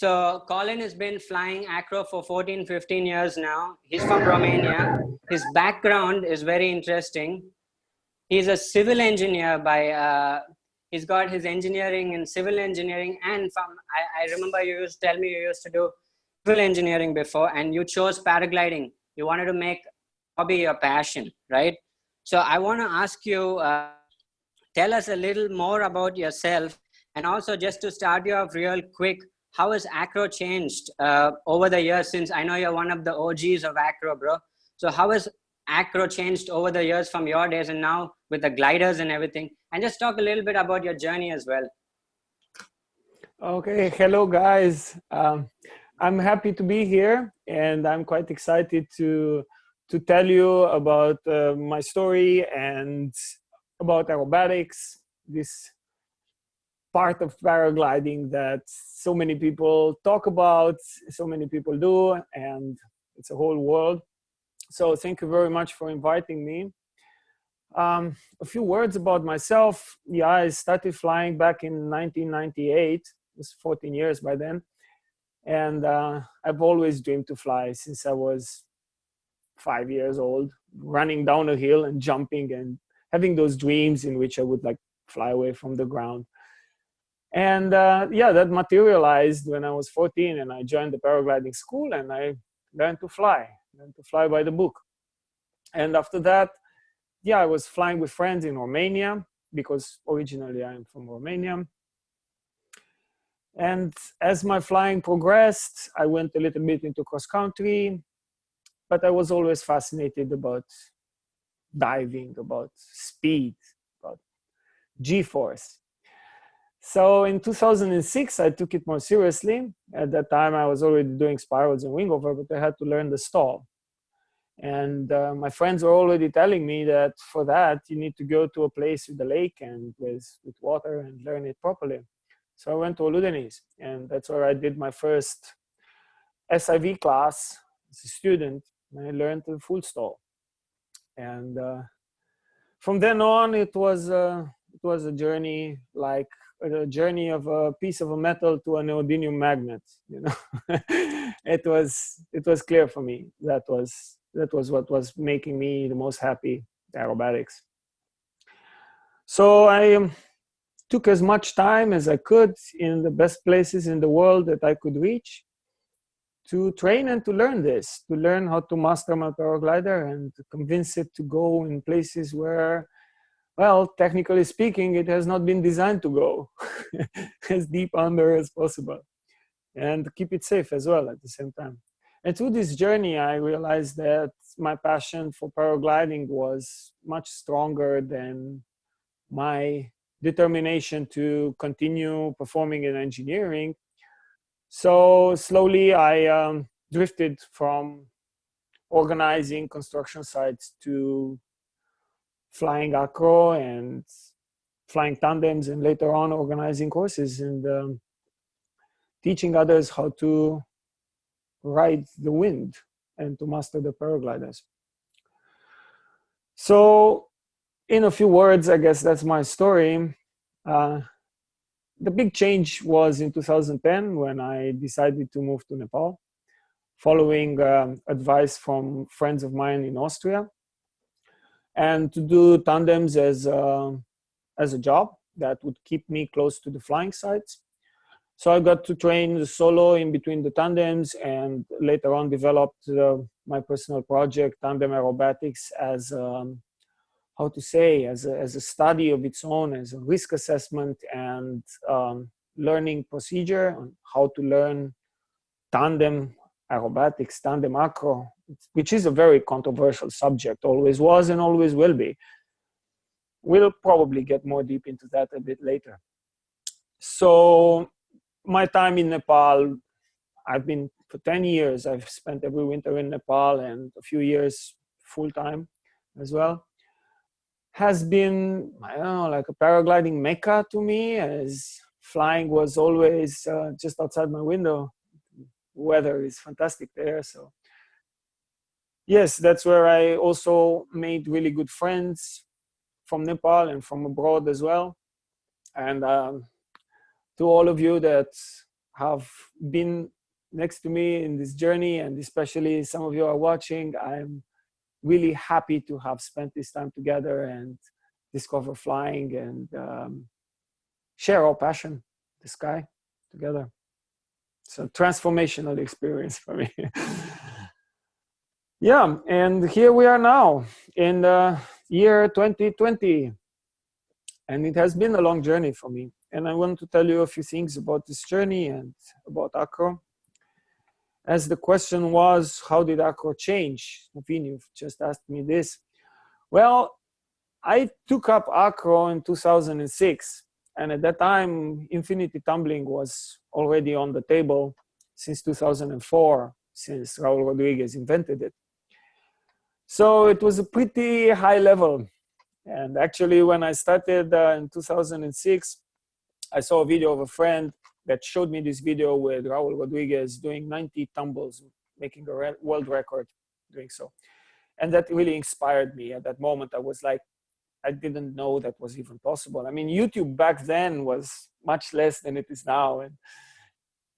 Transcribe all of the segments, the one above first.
So Colin has been flying acro for 14, 15 years now. He's from Romania. His background is very interesting. He's a civil engineer he's got his engineering in civil engineering, and I remember you used to tell me you used to do civil engineering before, and you chose paragliding. You wanted to make hobby your passion, right? So I want to ask you, tell us a little more about yourself, and also just to start you off real quick, how has Acro changed over the years? Since I know you're one of the OGs of Acro, bro. So how has Acro changed over the years from your days and now with the gliders and everything? And just talk a little bit about your journey as well. Okay, hello guys. I'm happy to be here, and I'm quite excited to tell you about my story and about aerobatics, this part of paragliding that so many people talk about, so many people do, and it's a whole world. So thank you very much for inviting me. A few words about myself. Yeah, I started flying back in 1998. It was 14 years by then. And I've always dreamed to fly since I was 5 years old, running down a hill and jumping and having those dreams in which I would like fly away from the ground. And yeah, that materialized when I was 14 and I joined the paragliding school and I learned to fly by the book. And after that, yeah, I was flying with friends in Romania because originally I'm from Romania. And as my flying progressed, I went a little bit into cross country, but I was always fascinated about diving, about speed, about G-force. So in 2006, I took it more seriously. At that time, I was already doing spirals and wingover, but I had to learn the stall. And my friends were already telling me that for that, you need to go to a place with a lake and with water and learn it properly. So I went to Aerodynamics, and that's where I did my first SIV class as a student. And I learned the full stall. And from then on, it was a journey like a journey of a piece of a metal to a neodymium magnet. You know, it was clear for me that was what was making me the most happy, aerobatics. So I took as much time as I could in the best places in the world that I could reach to train and to learn this, to learn how to master my paraglider and to convince it to go in places where, well, technically speaking, it has not been designed to go as deep under as possible, and keep it safe as well at the same time. And through this journey, I realized that my passion for paragliding was much stronger than my determination to continue performing in engineering. So slowly I drifted from organizing construction sites to flying acro and flying tandems, and later on organizing courses and teaching others how to ride the wind and to master the paragliders. So in a few words, I guess that's my story. The big change was in 2010 when I decided to move to Nepal, following advice from friends of mine in Austria, and to do tandems as a job that would keep me close to the flying sites. So I got to train the solo in between the tandems, and later on developed my personal project, Tandem Aerobatics, as how to say, as a study of its own, as a risk assessment and learning procedure on how to learn tandem aerobatics, tandem acro, which is a very controversial subject, always was and always will be. We'll probably get more deep into that a bit later. So my time in Nepal, I've been for 10 years, I've spent every winter in Nepal and a few years full-time as well. Has been, I don't know, like a paragliding mecca to me, as flying was always just outside my window. Weather is fantastic there. So yes, that's where I also made really good friends from Nepal and from abroad as well. And to all of you that have been next to me in this journey, and especially some of you are watching. I'm really happy to have spent this time together and discover flying and share our passion, the sky, together. It's a transformational experience for me. Yeah, and here we are now in the year 2020. And it has been a long journey for me. And I want to tell you a few things about this journey and about Acro. As the question was, how did Acro change? Naveen, you've just asked me this. Well, I took up Acro in 2006. And at that time, infinity tumbling was already on the table since 2004, since Raul Rodriguez invented it. So it was a pretty high level. And actually, when I started in 2006, I saw a video of a friend that showed me this video with Raul Rodriguez doing 90 tumbles, making a world record doing so. And that really inspired me. At that moment, I was like, I didn't know that was even possible. I mean, YouTube back then was much less than it is now. And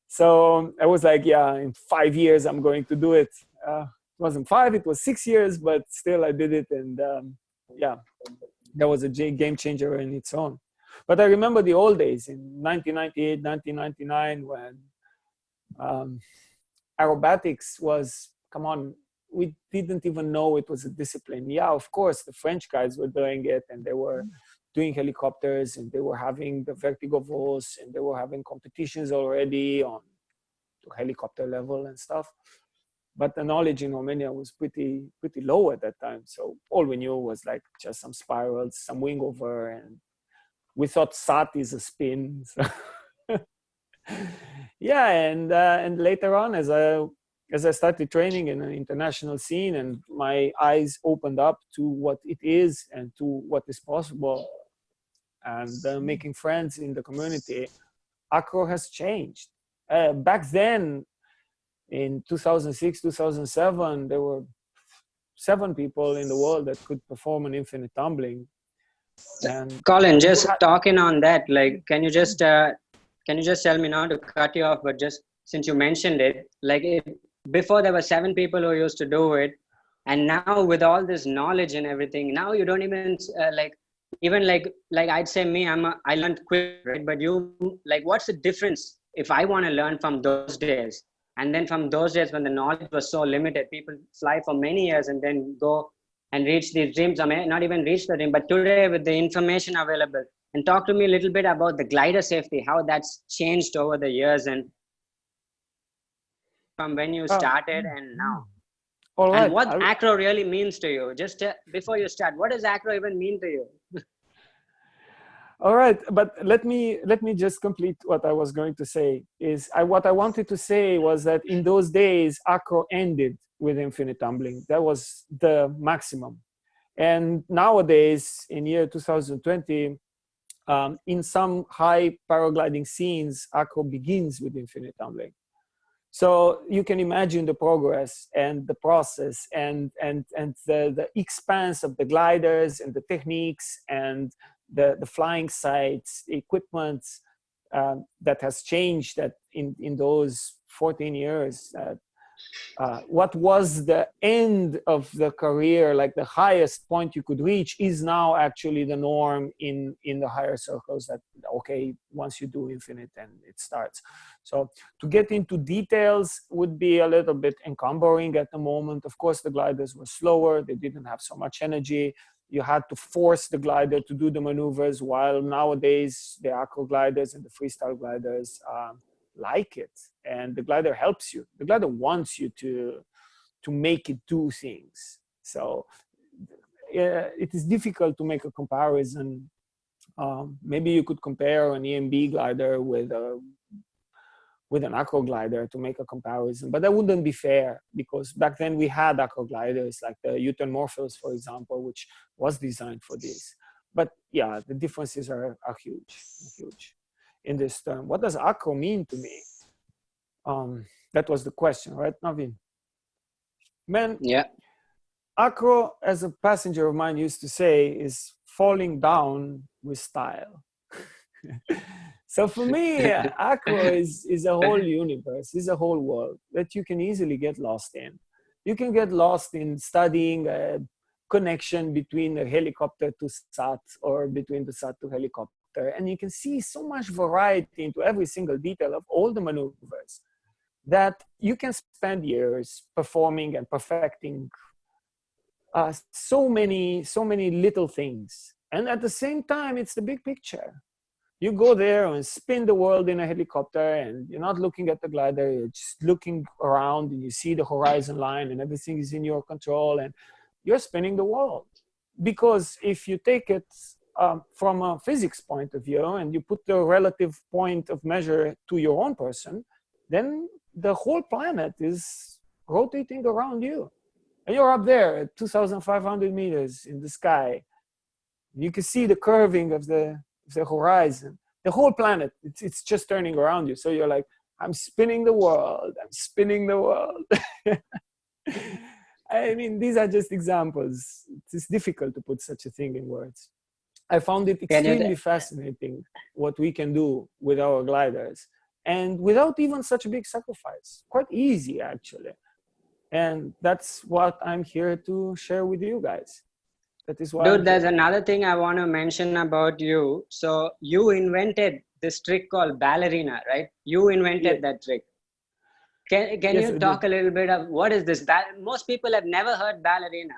so I was like, yeah, in 5 years, I'm going to do it. It wasn't 5, it was 6 years, but still I did it. And yeah, that was a game changer in its own. But I remember the old days in 1998, 1999, when aerobatics was, come on, we didn't even know it was a discipline. Yeah, of course, the French guys were doing it, and they were doing helicopters, and they were having the vertigo vols, and they were having competitions already on helicopter level and stuff. But the knowledge in Romania was pretty low at that time. So all we knew was like just some spirals, some wing over, and we thought SAT is a spin. So yeah, and later on, as I started training in an international scene, and my eyes opened up to what it is and to what is possible, and making friends in the community, Acro has changed. Back then, in 2006, 2007, there were 7 people in the world that could perform an infinite tumbling. And Colin, just talking on that, like, can you just tell me, not to cut you off, but just since you mentioned it, like before there were 7 people who used to do it, and now with all this knowledge and everything, now you don't even like I'd say me, I learned quick, right? But you, like, what's the difference if I want to learn from those days? And then from those days when the knowledge was so limited, people fly for many years and then go and reach these dreams. I may not even reach the dream, but today with the information available, and talk to me a little bit about the glider safety, how that's changed over the years and from when you started and now. All right. And what Acro really means to you. Just before you start, what does Acro even mean to you? All right, but let me just complete what I was going to say. What I wanted to say was that in those days, Acro ended with infinite tumbling. That was the maximum. And nowadays, in year 2020, in some high paragliding scenes, Acro begins with infinite tumbling. So you can imagine the progress and the process and the expanse of the gliders and the techniques and the flying sites, equipment that has changed that in those 14 years. What was the end of the career, like the highest point you could reach, is now actually the norm in the higher circles. That, okay, once you do infinite, and it starts. So to get into details would be a little bit encumbering at the moment. Of course, the gliders were slower. They didn't have so much energy. You had to force the glider to do the maneuvers, while nowadays the Acro gliders and the Freestyle gliders like it, and the glider helps you. The glider wants you to make it do things. So it is difficult to make a comparison. Maybe you could compare an EMB glider with an Acro glider to make a comparison, but that wouldn't be fair, because back then we had Acro gliders like the U-turn Morpheus, for example, which was designed for this. But yeah, the differences are huge in this term. What does Acro mean to me? That was the question, right, Naveen? Man, yeah. Acro, as a passenger of mine used to say, is falling down with style. So for me, Acro is a whole universe, is a whole world that you can easily get lost in. You can get lost in studying a connection between a helicopter to SAT or between the SAT to helicopter. And you can see so much variety into every single detail of all the maneuvers that you can spend years performing and perfecting so many little things. And at the same time, it's the big picture. You go there and spin the world in a helicopter, and you're not looking at the glider, you're just looking around and you see the horizon line and everything is in your control and you're spinning the world. Because if you take it from a physics point of view and you put the relative point of measure to your own person, then the whole planet is rotating around you. And you're up there at 2,500 meters in the sky. You can see the curving of the horizon. The whole planet, it's just turning around you. So you're like, I'm spinning the world. I'm spinning the world. I mean, these are just examples. It's difficult to put such a thing in words. I found it extremely fascinating what we can do with our gliders. And without even such a big sacrifice. Quite easy, actually. And that's what I'm here to share with you guys. That is why. Dude, there's another thing I want to mention about you. So you invented this trick called ballerina, right? You invented that trick. Can you talk a little bit of what is this? Most people have never heard ballerina.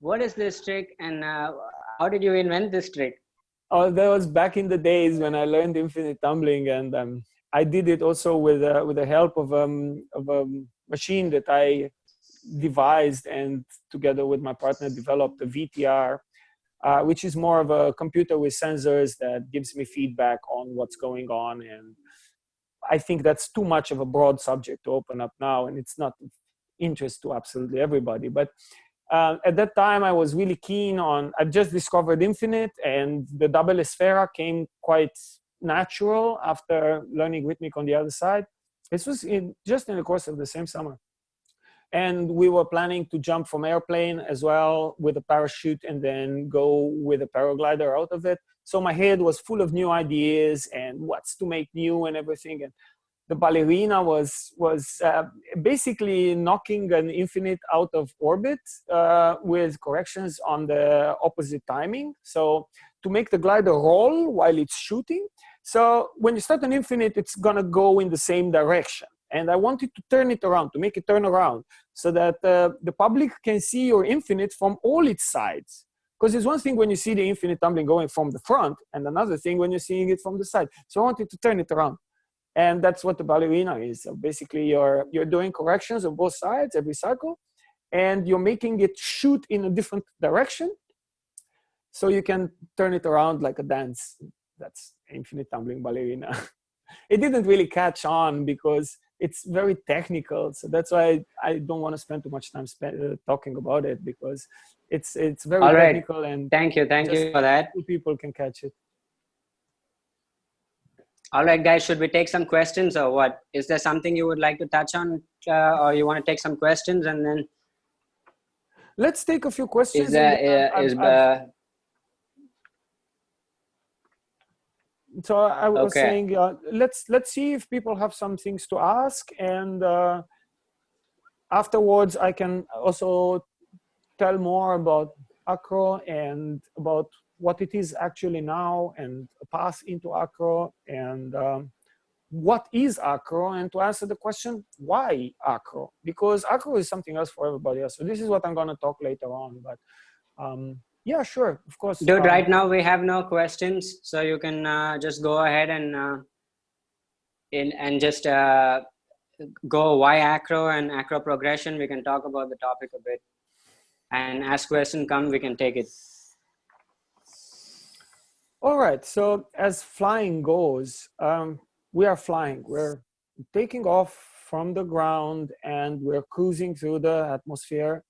What is this trick, and how did you invent this trick? Oh, that was back in the days when I learned infinite tumbling, and I did it also with the help of a machine that I devised, and together with my partner developed a VTR, which is more of a computer with sensors that gives me feedback on what's going on. And I think that's too much of a broad subject to open up now, and it's not of interest to absolutely everybody. But at that time, I was really keen on, I just discovered infinite, and the double Esfera came quite natural after learning rhythmic on the other side. This was just in the course of the same summer. And we were planning to jump from airplane as well with a parachute and then go with a paraglider out of it. So my head was full of new ideas and what's to make new and everything. And the ballerina was basically knocking an infinite out of orbit with corrections on the opposite timing. So to make the glider roll while it's shooting. So when you start an infinite, it's gonna go in the same direction. And I wanted to turn it around, to make it turn around, so that the public can see your infinite from all its sides. Because it's one thing when you see the infinite tumbling going from the front, and another thing when you're seeing it from the side. So I wanted to turn it around. And that's what the ballerina is. So basically, you're doing corrections on both sides every cycle, and you're making it shoot in a different direction, so you can turn it around like a dance. That's infinite tumbling ballerina. It didn't really catch on because it's very technical. So that's why I don't want to spend too much time talking about it, because it's very technical. And thank you for that. Two people can catch it. All right, guys, should we take some questions or what? Is there something you would like to touch on, or you want to take some questions and then? Let's take a few questions. So I was saying, let's see if people have some things to ask, and afterwards I can also tell more about Acro and about what it is actually now, and a path into Acro, and what is Acro, and to answer the question, why Acro? Because Acro is something else for everybody else. So this is what I'm going to talk later on. But yeah, sure, of course. Dude, right now we have no questions, so you can just go ahead and just go why Acro and Acro Progression. We can talk about the topic a bit, and as question come, we can take it. All right, so as flying goes, we are flying. We're taking off from the ground and we're cruising through the atmosphere.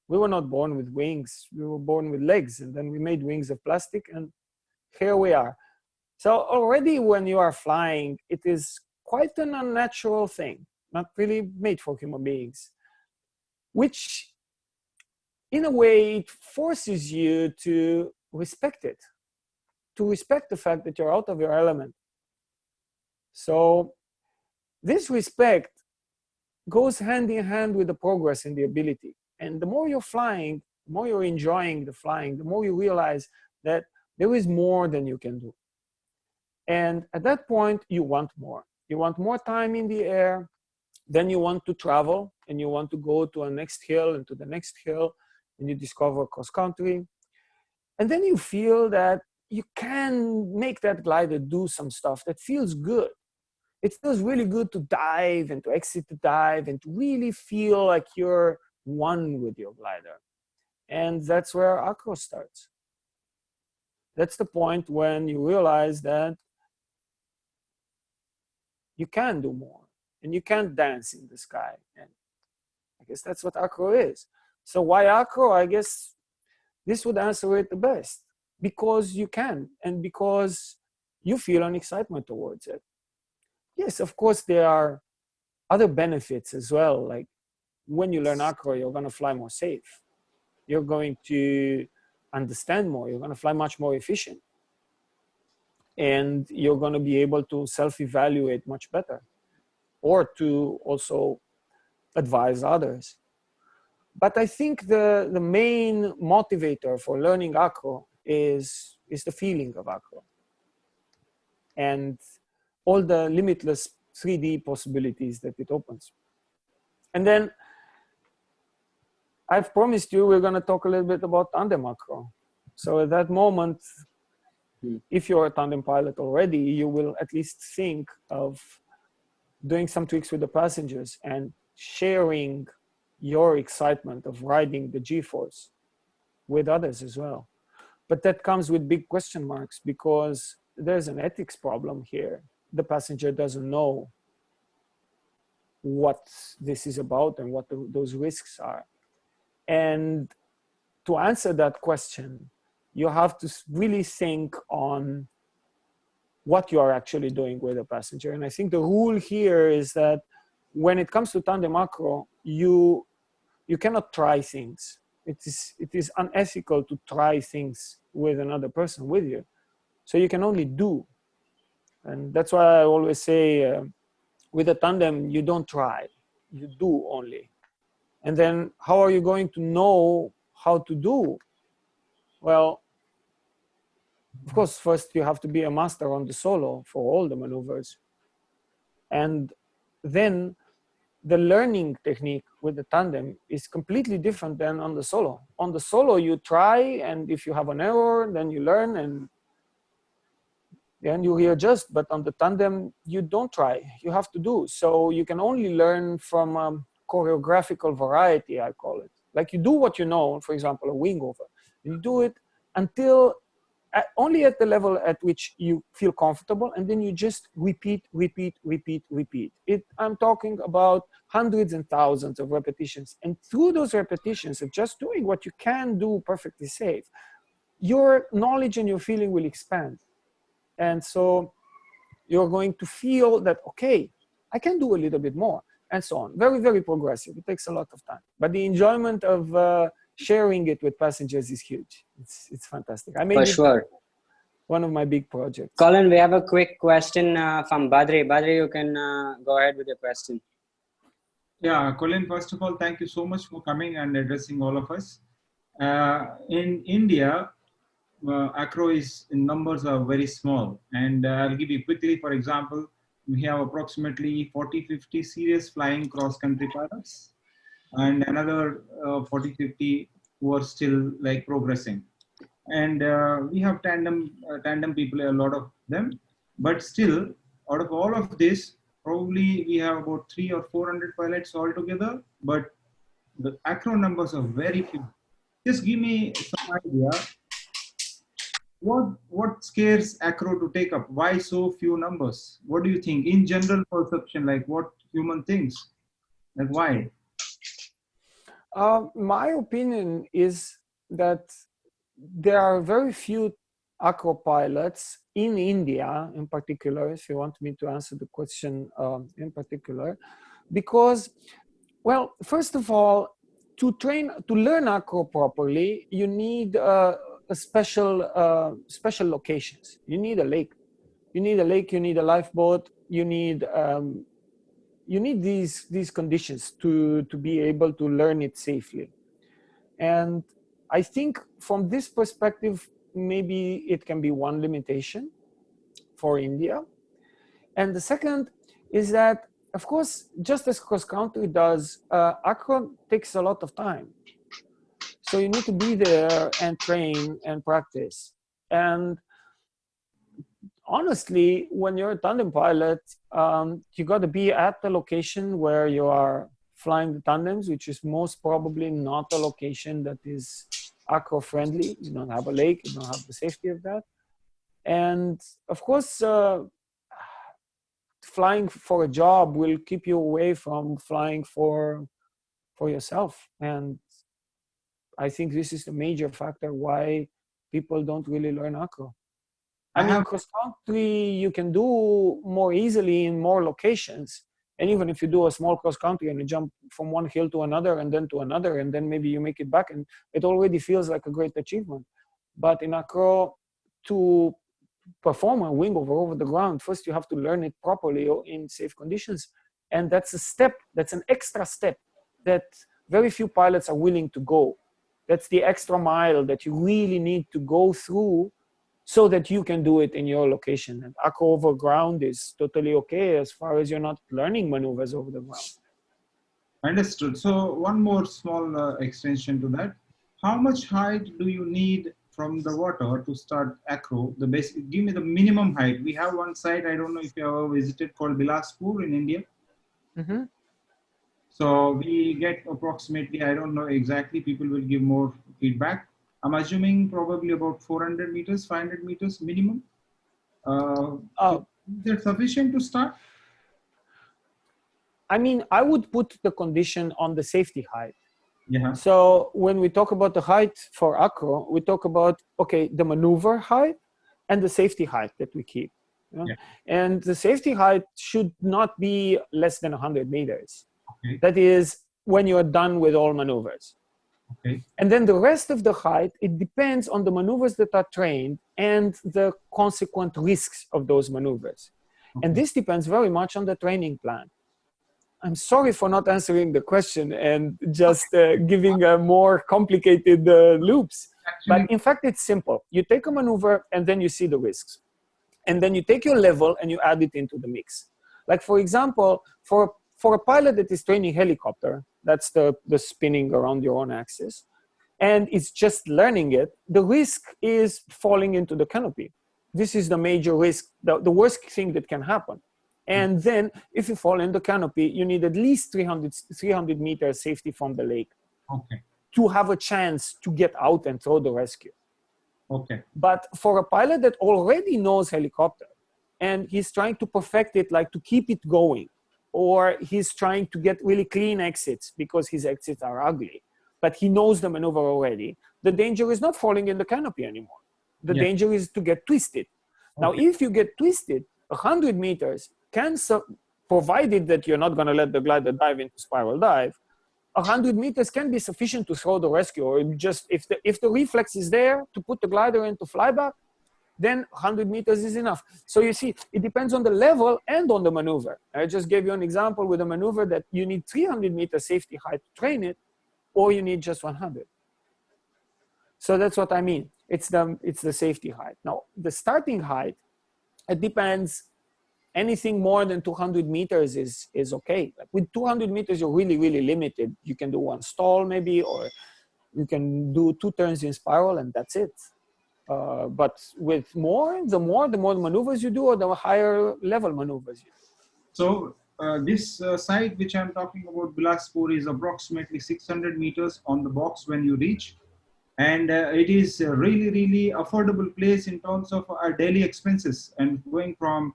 We were not born with wings. We were born with legs, and then we made wings of plastic, and here we are. So already when you are flying, it is quite an unnatural thing, not really made for human beings, which in a way it forces you to respect it. to respect the fact that you're out of your element. So this respect goes hand in hand with the progress in the ability. And the more you're flying, the more you're enjoying the flying, the more you realize that there is more than you can do. And at that point, you want more. You want more time in the air. Then you want to travel, and you want to go to a next hill and to the next hill, and you discover cross country. And then you feel that you can make that glider do some stuff that feels good. It feels really good to dive and to exit the dive and to really feel like you're one with your glider. And that's where Acro starts. That's the point when you realize that you can do more and you can dance in the sky. And I guess that's what Acro is. So why Acro? I guess this would answer it the best. Because you can, and because you feel an excitement towards it. Yes, of course, there are other benefits as well. Like when you learn Acro, you're going to fly more safe. You're going to understand more. You're going to fly much more efficient. And you're going to be able to self-evaluate much better, or to also advise others. But I think the main motivator for learning Acro is the feeling of Acro and all the limitless 3D possibilities that it opens. And then I've promised you we're going to talk a little bit about tandem Acro. So at that moment, if you're a tandem pilot already, you will at least think of doing some tricks with the passengers and sharing your excitement of riding the G-force with others as well. But that comes with big question marks because there's an ethics problem here. The passenger doesn't know what this is about and what those risks are. And to answer that question, you have to really think on what you are actually doing with a passenger. And I think the rule here is that when it comes to tandem Acro, you cannot try things. It is unethical to try things with another person with you. So you can only do. And that's why I always say with a tandem, you don't try, you do only. And then how are you going to know how to do? Well, of course, first you have to be a master on the solo for all the maneuvers. And then the learning technique with the tandem is completely different than on the solo. On the solo, you try, and if you have an error, then you learn and then you readjust. But on the tandem, you don't try, you have to do. So you can only learn from choreographical variety, I call it. Like you do what you know, for example, a wing over. You do it until only at the level at which you feel comfortable, and then you just repeat. I'm talking about hundreds and thousands of repetitions. And through those repetitions of just doing what you can do perfectly safe, your knowledge and your feeling will expand. And so you're going to feel that, okay, I can do a little bit more, and so on. Very, very progressive. It takes a lot of time. But the enjoyment of sharing it with passengers is huge. It's fantastic. I made For sure. One of my big projects. Calin, we have a quick question from Badri. Badri, you can go ahead with your question. Yeah, Colin, first of all, thank you so much for coming and addressing all of us. In India, Acro is in numbers are very small. And I'll give you quickly, for example, we have approximately 40-50 serious flying cross-country pilots and another 40-50 who are still like progressing. And we have tandem people, a lot of them, but still out of all of this, probably we have about 300 or 400 pilots altogether, but the Acro numbers are very few. Just give me some idea. What scares Acro to take up? Why so few numbers? What do you think in general perception, like what human thinks? Like why? My opinion is that there are very few Acro pilots in India in particular, if you want me to answer the question in particular, because, well, first of all, to learn Acro properly, you need a special locations. You need a lake. You need a lake. You need a lifeboat. You need these conditions to be able to learn it safely. And I think from this perspective, maybe it can be one limitation for India. And the second is that, of course, just as cross-country does, acro takes a lot of time. So you need to be there and train and practice. And honestly, when you're a tandem pilot, you got to be at the location where you are flying the tandems, which is most probably not a location that is acro friendly. You don't have a lake, you don't have the safety of that. And of course, flying for a job will keep you away from flying for yourself. And I think this is the major factor why people don't really learn acro. I mean, cross country you can do more easily in more locations. And even if you do a small cross country and you jump from one hill to another and then to another, and then maybe you make it back, and it already feels like a great achievement. But in acro, to perform a wing over the ground, first you have to learn it properly in safe conditions. And that's a step, that's an extra step that very few pilots are willing to go. That's the extra mile that you really need to go through so that you can do it in your location. And acro over ground is totally okay as far as you're not learning maneuvers over the ground. Understood. So one more small extension to that. How much height do you need from the water to start acro? The basic, give me the minimum height. We have one site, I don't know if you have ever visited, called Bilaspur in India. Mm-hmm. So we get approximately, I don't know exactly, people will give more feedback. I'm assuming probably about 400 meters, 500 meters minimum. Is that sufficient to start? I mean, I would put the condition on the safety height. Yeah. So when we talk about the height for acro, we talk about, okay, the maneuver height and the safety height that we keep. You know? Yeah. And the safety height should not be less than 100 meters. Okay. That is when you're done with all maneuvers. Okay. And then the rest of the height, it depends on the maneuvers that are trained and the consequent risks of those maneuvers. Okay. And this depends very much on the training plan. I'm sorry for not answering the question and just giving a more complicated loops. Actually, but in fact, it's simple. You take a maneuver and then you see the risks. And then you take your level and you add it into the mix. Like for example, for a pilot that is training helicopter, that's the spinning around your own axis, and it's just learning it, the risk is falling into the canopy. This is the major risk, the worst thing that can happen. And then if you fall in the canopy, you need at least 300 meters safety from the lake. Okay. To have a chance to get out and throw the rescue. Okay. But for a pilot that already knows helicopter and he's trying to perfect it, like to keep it going, or he's trying to get really clean exits because his exits are ugly, but he knows the maneuver already, the danger is not falling in the canopy anymore. The danger is to get twisted. Okay. Now, if you get twisted, 100 meters can, provided that you're not going to let the glider dive into spiral dive, 100 meters can be sufficient to throw the rescue, or just if the reflex is there to put the glider into flyback, then 100 meters is enough. So you see, it depends on the level and on the maneuver. I just gave you an example with a maneuver that you need 300 meters safety height to train it, or you need just 100. So that's what I mean. It's the safety height. Now, the starting height, it depends. Anything more than 200 meters is okay. Like with 200 meters, you're really, really limited. You can do one stall maybe, or you can do 2 turns in spiral and that's it. But with the more maneuvers you do, or the higher level maneuvers you do. So this site which I'm talking about, Bilaspur, is approximately 600 meters on the box when you reach. And it is a really, really affordable place in terms of our daily expenses, and going from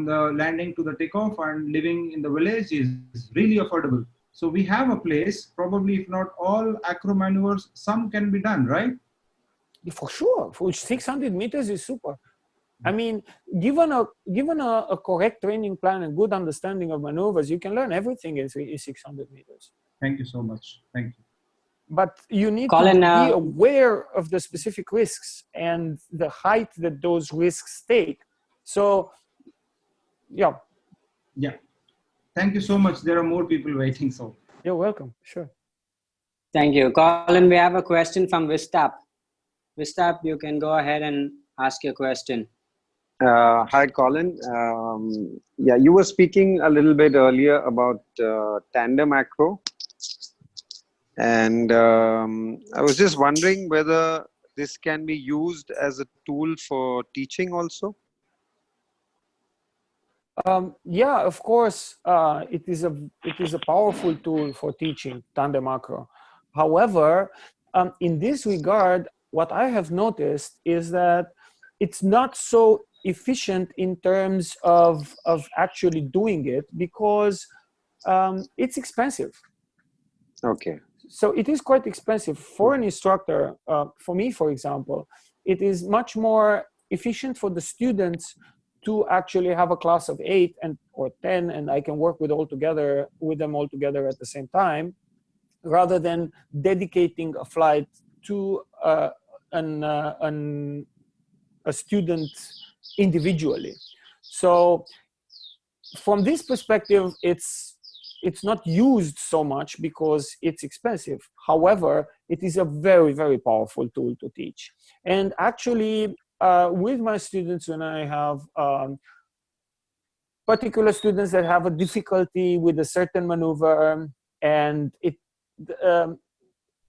the landing to the takeoff and living in the village is really affordable. So we have a place, probably if not all acro maneuvers, some can be done, right? For sure, for 600 meters is super. I mean, given a correct training plan and good understanding of maneuvers, you can learn everything in 600 meters. Thank you so much. Thank you. but you need Colin, to be aware of the specific risks and the height that those risks take. So, yeah. Yeah. Thank you so much. There are more people waiting. So You're welcome. Sure. thank you. Colin, we have a question from Vistap. Vistap, you can go ahead and ask your question. Hi, Colin. Yeah, you were speaking a little bit earlier about tandem acro. And I was just wondering whether this can be used as a tool for teaching also. Yeah, of course, it is a powerful tool for teaching tandem acro. However, in this regard, what I have noticed is that it's not so efficient in terms of actually doing it because it's expensive. Okay. So it is quite expensive for an instructor. For me, for example, it is much more efficient for the students to actually have a class of 8 or 10, and I can work with them all together at the same time, rather than dedicating a flight to a student individually. So from this perspective, it's not used so much because it's expensive. However, it is a very, very powerful tool to teach. And actually, with my students, when I have particular students that have a difficulty with a certain maneuver, and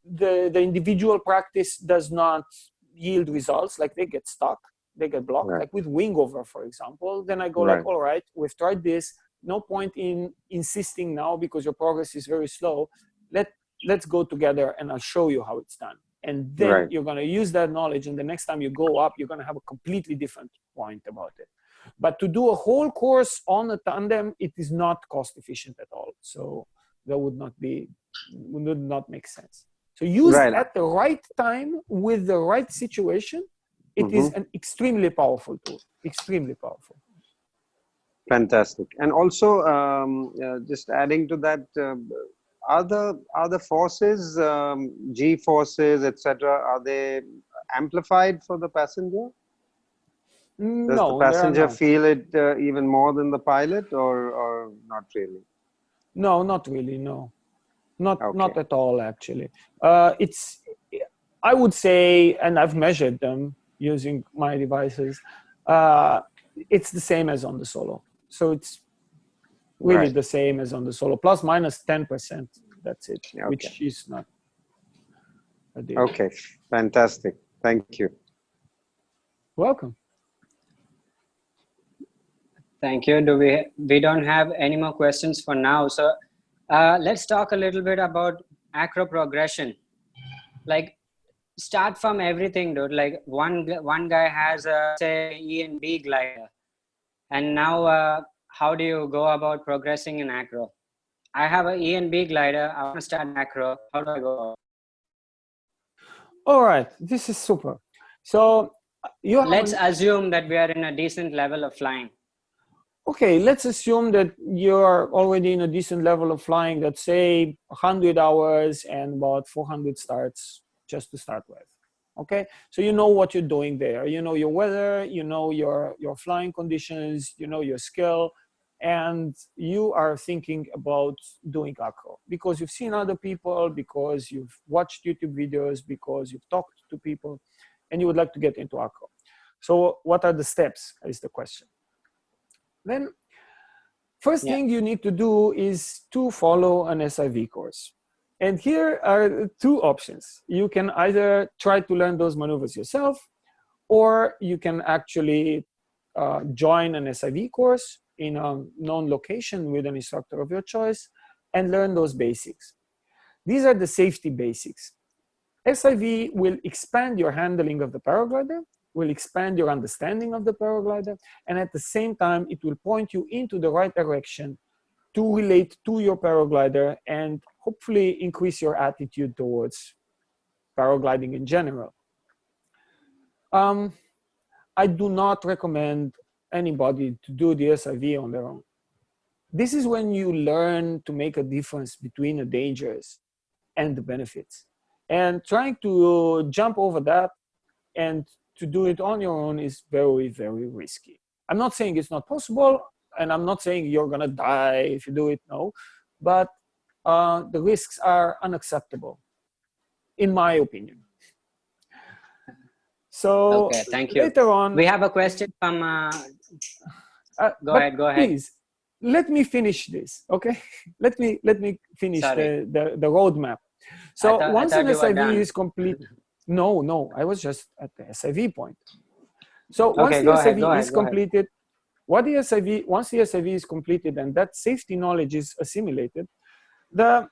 the individual practice does not yield results, like they get stuck, they get blocked, Right. like with wingover, for example, then I go Right. like, all right, we've tried this. No point in insisting now because your progress is very slow. Let's go together and I'll show you how it's done. And then Right. you're going to use that knowledge, and the next time you go up, you're going to have a completely different point about it. But to do a whole course on a tandem, it is not cost efficient at all. So that would not make sense. So used Right. at the right time with the right situation, it is an extremely powerful tool, extremely powerful. Fantastic. And also, just adding to that, are the forces, G forces, etc., are they amplified for the passenger? Does the No, passenger feel it even more than the pilot, or not really? No, not really. No, not at all. Actually, I would say, and I've measured them using my devices. It's the same as on the Solo. So it's really the same as on the Solo, plus minus 10%. That's it, which is not a deal. Okay, fantastic. Thank you. Welcome. Thank you. We don't have any more questions for now. So let's talk a little bit about Acro Progression. Like, start from everything, dude. Like one guy has a, say, E and B glider, and now how do you go about progressing in Acro? I have an E and B glider. I want to start Acro. How do I go? All right, this is super. So let's assume that we are in a decent level of flying. Okay, let's assume that you're already in a decent level of flying, let's say 100 hours and about 400 starts just to start with. Okay, so you know what you're doing there. You know your weather, you know your flying conditions, you know your skill, and you are thinking about doing acro because you've seen other people, because you've watched YouTube videos, because you've talked to people, and you would like to get into acro. So what are the steps is the question. Then first thing you need to do is to follow an SIV course. And here are two options. You can either try to learn those maneuvers yourself, or you can actually join an SIV course in a known location with an instructor of your choice and learn those basics. These are the safety basics. SIV will expand your handling of the paraglider, will expand your understanding of the paraglider, and at the same time, it will point you into the right direction to relate to your paraglider and hopefully increase your attitude towards paragliding in general. I do not recommend anybody to do the SIV on their own. This is when you learn to make a difference between the dangers and the benefits. And trying to jump over that and to do it on your own is very, very risky. I'm not saying it's not possible, and I'm not saying you're gonna die if you do it, no, but the risks are unacceptable, in my opinion. So okay, thank you. later on, We have a question from. Go ahead. Please, let me finish this, okay? Let me finish the roadmap. So once an SIV is complete, no, I was just at the SIV point. So once the SIV is completed, once the SIV is completed and that safety knowledge is assimilated, the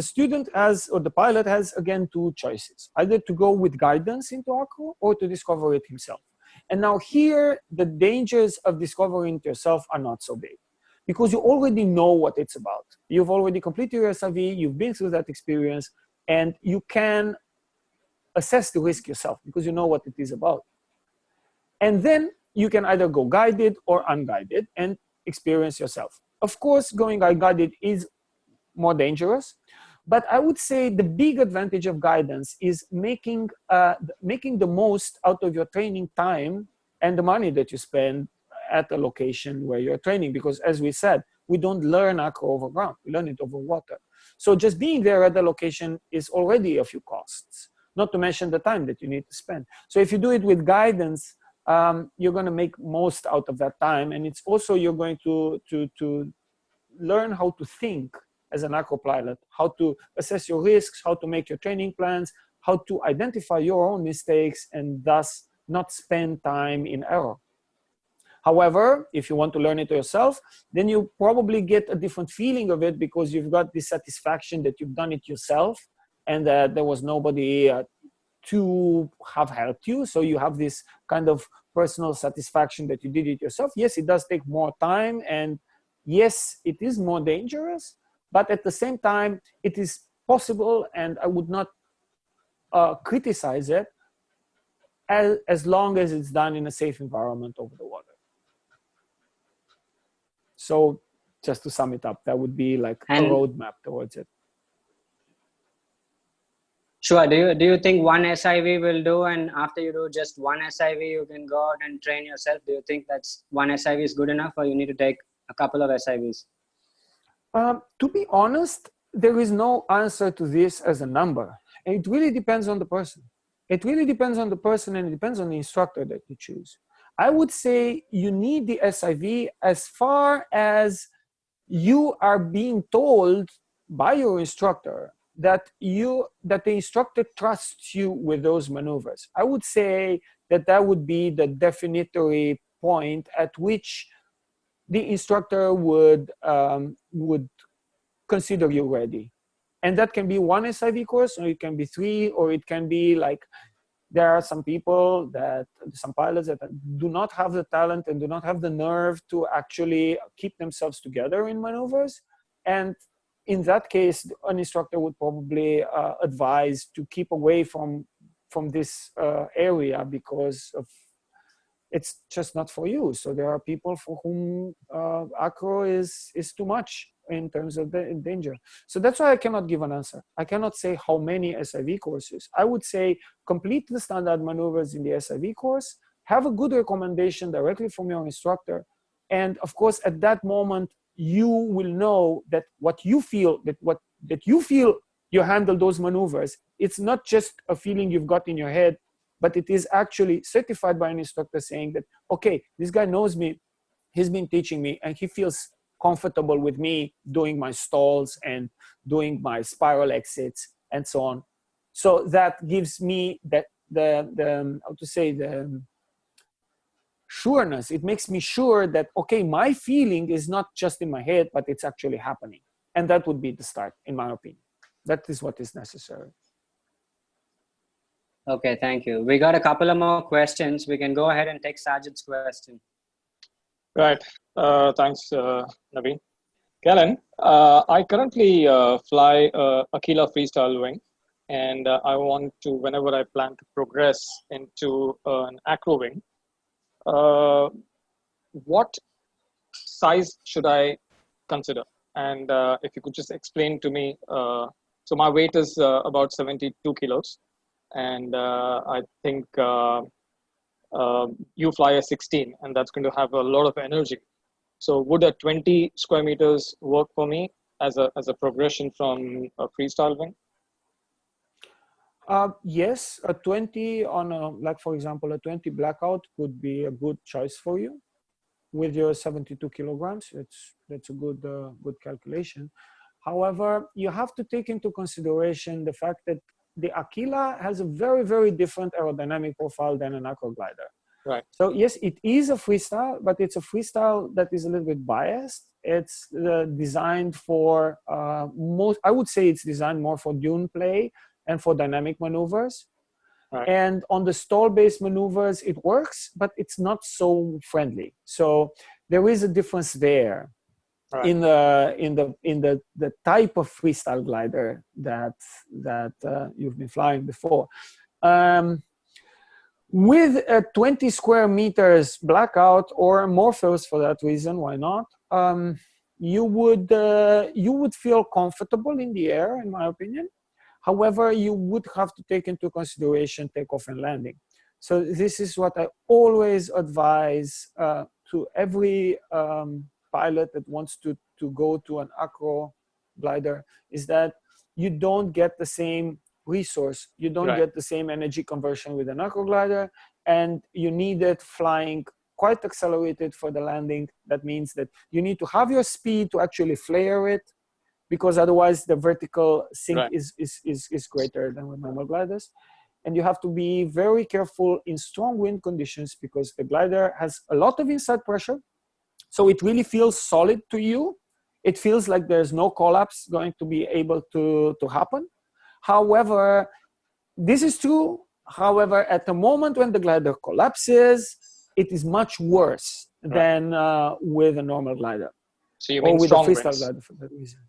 student has, or the pilot has, again, two choices: either to go with guidance into Acro or to discover it himself. And now here, the dangers of discovering it yourself are not so big, because you already know what it's about. You've already completed your SIV, you've been through that experience, and you can assess the risk yourself because you know what it is about. And then you can either go guided or unguided and experience yourself. Of course, going unguided is more dangerous, but I would say the big advantage of guidance is making the most out of your training time and the money that you spend at the location where you're training, because as we said, we don't learn Acro over ground, we learn it over water. So just being there at the location is already a few costs, not to mention the time that you need to spend. So if you do it with guidance, you're going to make most out of that time, and it's also, you're going to learn how to think as an Acro pilot, how to assess your risks, how to make your training plans, how to identify your own mistakes, and thus not spend time in error. However, if you want to learn it yourself, then you probably get a different feeling of it, because you've got this satisfaction that you've done it yourself and that there was nobody to have helped you. So you have this kind of personal satisfaction that you did it yourself. Yes, it does take more time, and yes, it is more dangerous, but at the same time, it is possible, and I would not criticize it as long as it's done in a safe environment over the water. So just to sum it up, that would be like a roadmap towards it. Sure. Do you think one SIV will do, and after you do just one SIV, you can go out and train yourself? Do you think that's one SIV is good enough, or you need to take a couple of SIVs? To be honest, there is no answer to this as a number. It really depends on the person. It really depends on the person, and it depends on the instructor that you choose. I would say you need the SIV as far as you are being told by your instructor that the instructor trusts you with those maneuvers. I would say that would be the definitory point at which the instructor would consider you ready. And that can be one SIV course, or it can be 3, or it can be like, there are some pilots that do not have the talent and do not have the nerve to actually keep themselves together in maneuvers. And in that case, an instructor would probably advise to keep away from this area, because it's just not for you. So there are people for whom Acro is too much in terms of the danger. So that's why I cannot give an answer. I cannot say how many SIV courses. I would say complete the standard maneuvers in the SIV course, have a good recommendation directly from your instructor. And of course, at that moment, you will know that what you feel, that you feel you handle those maneuvers, it's not just a feeling you've got in your head, but it is actually certified by an instructor saying that, okay, this guy knows me, he's been teaching me, and he feels comfortable with me doing my stalls and doing my spiral exits and so on. So that gives me the sureness. It makes me sure that, okay, my feeling is not just in my head, but it's actually happening. And that would be the start, in my opinion. That is what is necessary. Okay, thank you. We got a couple of more questions. We can go ahead and take Sajid's question. Right. Thanks, Naveen. Calin, I currently fly Aquila Freestyle wing, and I want to, whenever I plan to progress into an Acro wing, what size should I consider? And if you could just explain to me So my weight is about 72 kilos. And I think you fly a 16, and that's going to have a lot of energy. So would a 20 square meters work for me as a progression from a freestyle wing? Yes, a 20 on a, like for example, a 20 blackout could be a good choice for you with your 72 kilograms. That's a good good calculation. However, you have to take into consideration the fact that the Aquila has a very, very different aerodynamic profile than an Acro glider. Right. So yes, it is a freestyle, but it's a freestyle that is a little bit biased. It's designed for I would say it's designed more for dune play and for dynamic maneuvers. Right. And on the stall-based maneuvers, it works, but it's not so friendly. So there is a difference there. Right. in the type of freestyle glider that you've been flying before. With a 20 square meters blackout or Morpheus for that reason, why not? You would feel comfortable in the air, in my opinion. However, you would have to take into consideration takeoff and landing. So this is what I always advise to every pilot that wants to go to an Acro glider, is that you don't get the same resource. You don't Right. get the same energy conversion with an Acro glider, and you need it flying quite accelerated for the landing. That means that you need to have your speed to actually flare it, because otherwise the vertical sink Right. is greater than with normal gliders. And you have to be very careful in strong wind conditions, because the glider has a lot of inside pressure. So it really feels solid to you. It feels like there's no collapse going to be able to happen. However, this is true. However, at the moment when the glider collapses, it is much worse than with a normal glider. So you or mean with a strong freestyle winds? glider for that reason.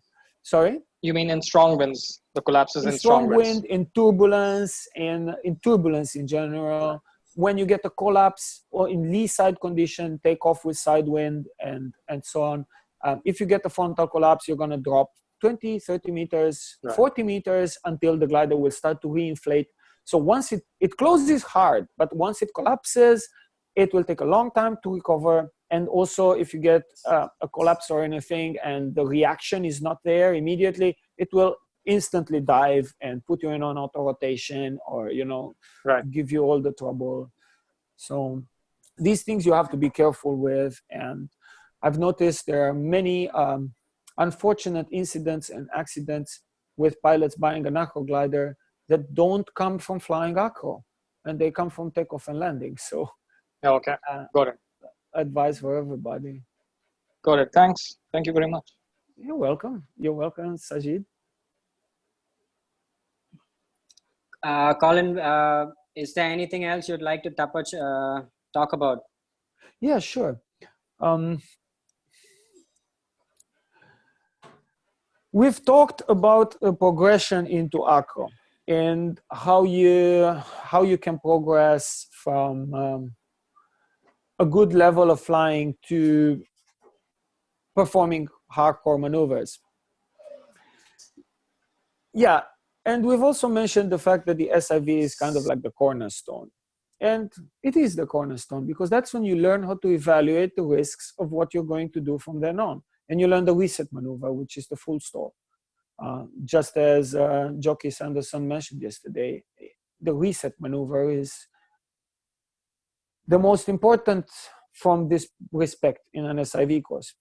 Sorry? You mean in strong winds, the collapses In in strong winds? wind, in turbulence, and in turbulence in general. When you get a collapse, or in lee side condition, take off with side wind and so on. If you get a frontal collapse, you're going to drop 20, 30 meters, 40 meters until the glider will start to reinflate. So once it closes hard, but once it collapses, it will take a long time to recover. And also, if you get a collapse or anything and the reaction is not there immediately, it will instantly dive and put you in on auto rotation, or give you all the trouble. So these things you have to be careful with. And I've noticed there are many unfortunate incidents and accidents with pilots buying an Acro glider that don't come from flying Acro, and they come from takeoff and landing. So okay, got it. Advice for everybody. Got it. Thanks. Thank you very much. You're welcome. You're welcome, Sajid. Colin, is there anything else you'd like to talk about? Yeah, sure. We've talked about a progression into Acro and how you can progress from a good level of flying to performing hardcore maneuvers. Yeah, and we've also mentioned the fact that the SIV is kind of like the cornerstone. And it is the cornerstone, because that's when you learn how to evaluate the risks of what you're going to do from then on. And you learn the reset maneuver, which is the full stall. Just as Jockey Sanderson mentioned yesterday, the reset maneuver is the most important from this respect in an SIV course.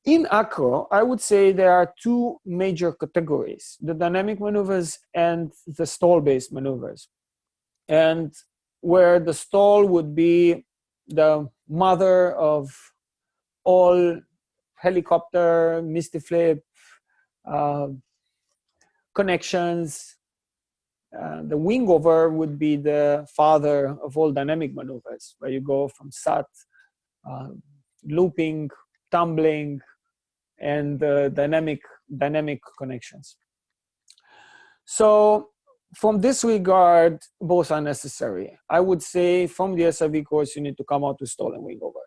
In Acro, I would say there are two major categories: the dynamic maneuvers and the stall-based maneuvers. And where the stall would be the mother of all helicopter, misty flip, connections. The wing over would be the father of all dynamic maneuvers, where you go from sat, looping, tumbling, and dynamic connections. So from this regard, both are necessary. I would say from the SIV course, you need to come out to stall and wing over.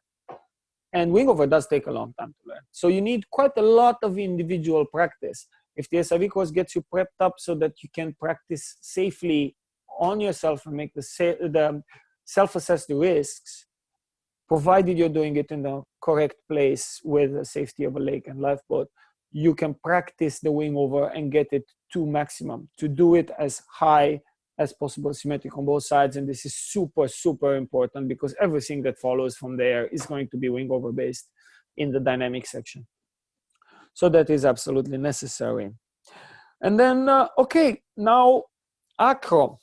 And wing over does take a long time to learn. adrenaline. So you need quite a lot of individual practice. If the SIV course gets you prepped up so that you can practice safely on yourself and make the self-assess the risks, provided you're doing it in the correct place with the safety of a lake and lifeboat, you can practice the wing over and get it to maximum, to do it as high as possible, symmetric on both sides. And this is super, super important because everything that follows from there is going to be wing over based in the dynamic section. So that is absolutely necessary. And then, okay, now acro.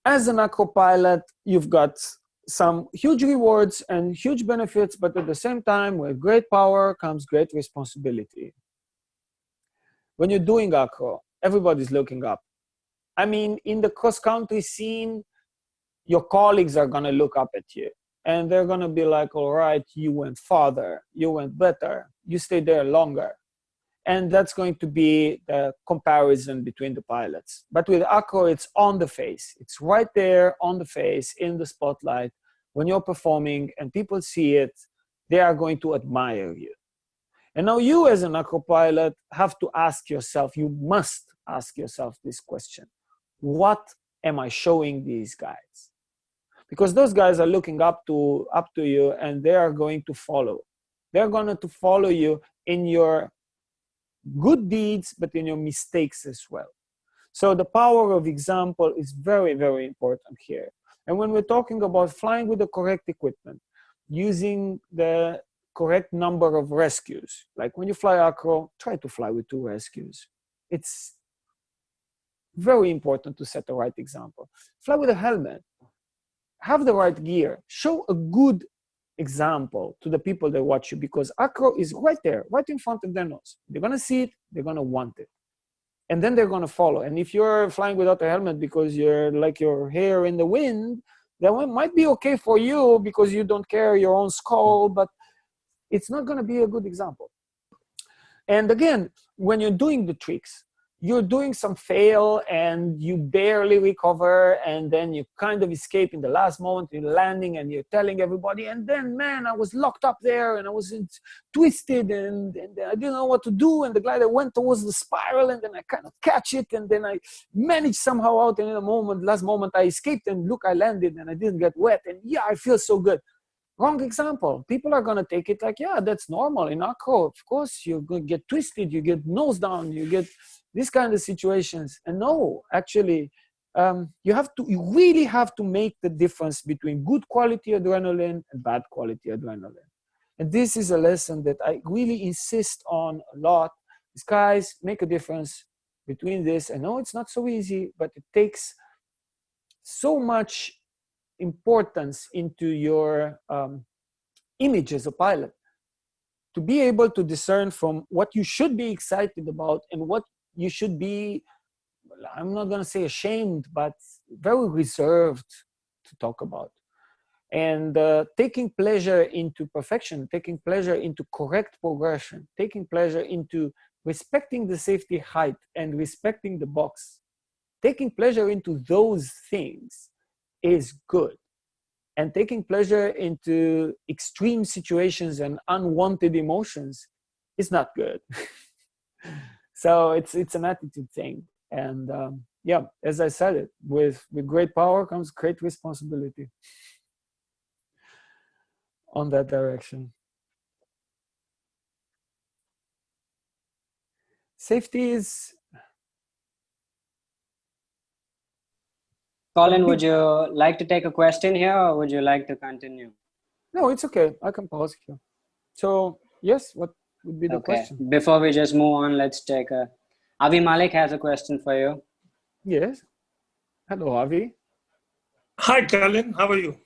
As an acro pilot, you've got some huge rewards and huge benefits, but at the same time, with great power comes great responsibility. When you're doing acro, everybody's looking up. I mean, in the cross-country scene, your colleagues are gonna look up at you and they're gonna be like, all right, you went farther, you went better, you stayed there longer. And that's going to be the comparison between the pilots. But with acro, it's on the face. It's right there on the face, in the spotlight. When you're performing and people see it, they are going to admire you. And now you as an acro pilot have to ask yourself, you must ask yourself this question. What am I showing these guys? Because those guys are looking up to you and they are going to follow. They're going to follow you in your good deeds, but in your mistakes as well. So the power of example is very, very important here. And when we're talking about flying with the correct equipment, using the correct number of rescues, like when you fly acro, try to fly with 2 rescues. It's very important to set the right example. Fly with a helmet, have the right gear, show a good example to the people that watch you, because acro is right there, right in front of their nose. They're gonna see it, they're gonna want it. And then they're gonna follow. And if you're flying without a helmet because you're like your hair in the wind, that one might be okay for you because you don't care your own skull, but it's not gonna be a good example. And again, when you're doing the tricks, you're doing some fail and you barely recover, and then you kind of escape in the last moment, you're landing and you're telling everybody, and then, man, I was locked up there and I was twisted and I didn't know what to do, and the glider went towards the spiral and then I kind of catch it and then I managed somehow out, and in the last moment I escaped and look, I landed and I didn't get wet, and yeah, I feel so good. Wrong example. People are going to take it like, yeah, that's normal. In acro, of course, you're going to get twisted, you get nose down, you get these kind of situations. And no, actually, you really have to make the difference between good quality adrenaline and bad quality adrenaline. And this is a lesson that I really insist on a lot. These guys make a difference between this. I know it's not so easy, but it takes so much importance into your image as a pilot to be able to discern from what you should be excited about and what you should be, I'm not going to say ashamed, but very reserved to talk about. And taking pleasure into perfection, taking pleasure into correct progression, taking pleasure into respecting the safety height and respecting the box, taking pleasure into those things is good. And taking pleasure into extreme situations and unwanted emotions is not good. So it's an attitude thing. And yeah, as I said it, with great power comes great responsibility on that direction. Safety is... Colin, would you like to take a question here or would you like to continue? No, it's okay. I can pause here. So yes, what would be the question? Before we just move on, let's take Avi Malik has a question for you. Yes. Hello, Avi. Hi, Calin. How are you?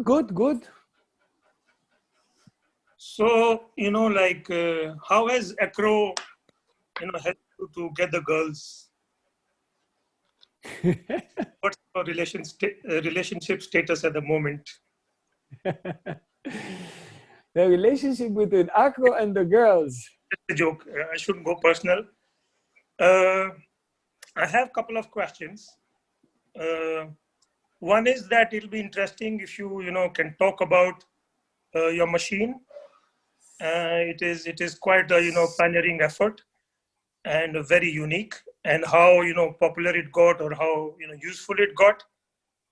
Good, good. So, how has Acro, helped you to get the girls? What's your relationship status at the moment? The relationship between Acro and the girls. Just a joke. I shouldn't go personal. I have a couple of questions. One is that it'll be interesting if you, can talk about your machine It is quite a pioneering effort and very unique, and how popular it got, or how useful it got.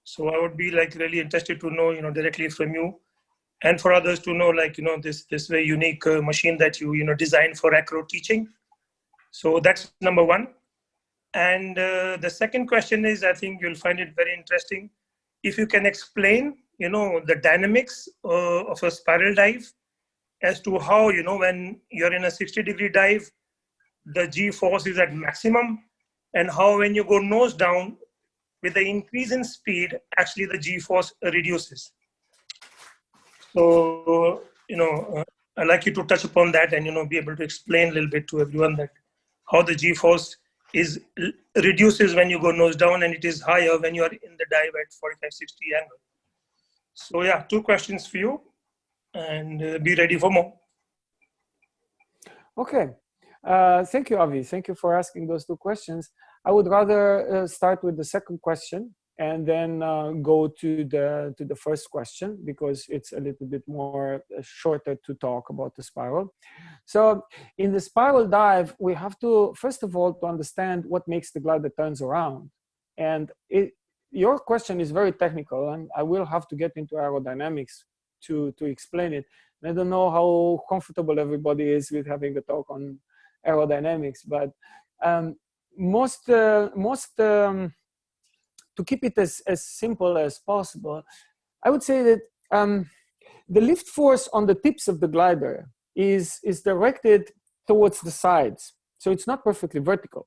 So I would be like really interested to know directly from you, and for others to know, like this very unique machine that you designed for acro teaching. So that's number one. And the second question is, I think you'll find it very interesting if you can explain the dynamics of a spiral dive, as to how when you're in a 60-degree dive, the G force is at maximum, and how when you go nose down with the increase in speed, actually the G force reduces. So I'd like you to touch upon that, and be able to explain a little bit to everyone that how the G force reduces when you go nose down, and it is higher when you are in the dive at 45-60 angle. So yeah, 2 questions for you, and be ready for more. Okay. Thank you, Avi. Thank you for asking those 2 questions. I would rather start with the second question and then go to the first question, because it's a little bit more shorter to talk about the spiral. So in the spiral dive, we have to, first of all, to understand what makes the glider turns around. And your question is very technical, and I will have to get into aerodynamics to explain it. And I don't know how comfortable everybody is with having a talk on aerodynamics, but to keep it as simple as possible, I would say that the lift force on the tips of the glider is directed towards the sides. So it's not perfectly vertical,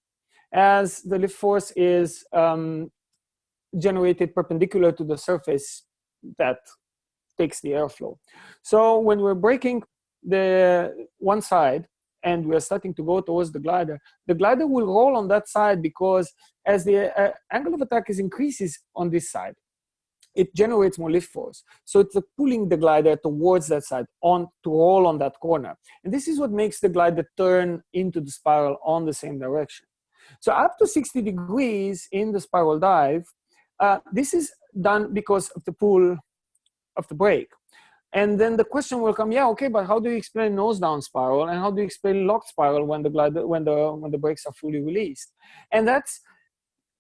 as the lift force is generated perpendicular to the surface that takes the airflow. So when we're braking the one side and we're starting to go towards the glider will roll on that side, because as the angle of attack increases on this side, it generates more lift force. So it's pulling the glider towards that side to roll on that corner. And this is what makes the glider turn into the spiral on the same direction. So up to 60 degrees in the spiral dive, this is done because of the pull of the brake. And then the question will come, yeah, okay, but how do you explain nose down spiral, and how do you explain locked spiral when the brakes are fully released? And that's,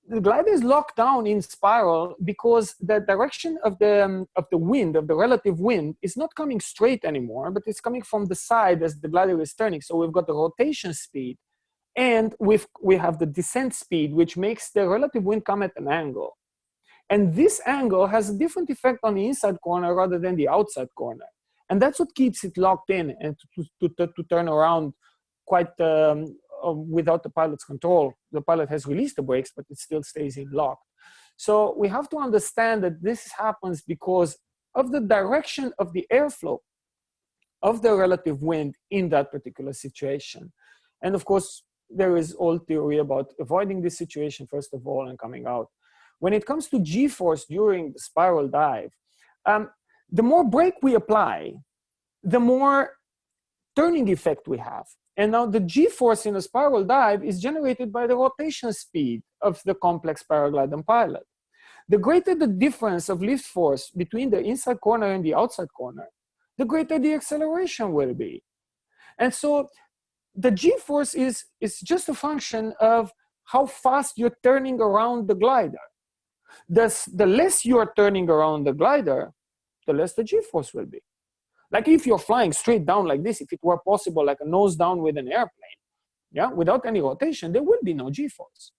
the glider is locked down in spiral because the direction of the wind, of the relative wind, is not coming straight anymore, but it's coming from the side as the glider is turning. So we've got the rotation speed, and we have the descent speed, which makes the relative wind come at an angle. And this angle has a different effect on the inside corner rather than the outside corner. And that's what keeps it locked in and to turn around quite without the pilot's control. The pilot has released the brakes, but it still stays in lock. So we have to understand that this happens because of the direction of the airflow of the relative wind in that particular situation. And of course, there is all theory about avoiding this situation, first of all, and coming out. When it comes to G-force during the spiral dive, the more brake we apply, the more turning effect we have. And now the G-force in a spiral dive is generated by the rotation speed of the complex paragliding pilot. The greater the difference of lift force between the inside corner and the outside corner, the greater the acceleration will be. And so the G-force is just a function of how fast you're turning around the glider. The less you are turning around the glider, the less the G-force will be. Like if you're flying straight down like this, if it were possible, like a nose down with an airplane, yeah, without any rotation, there will be no G-force.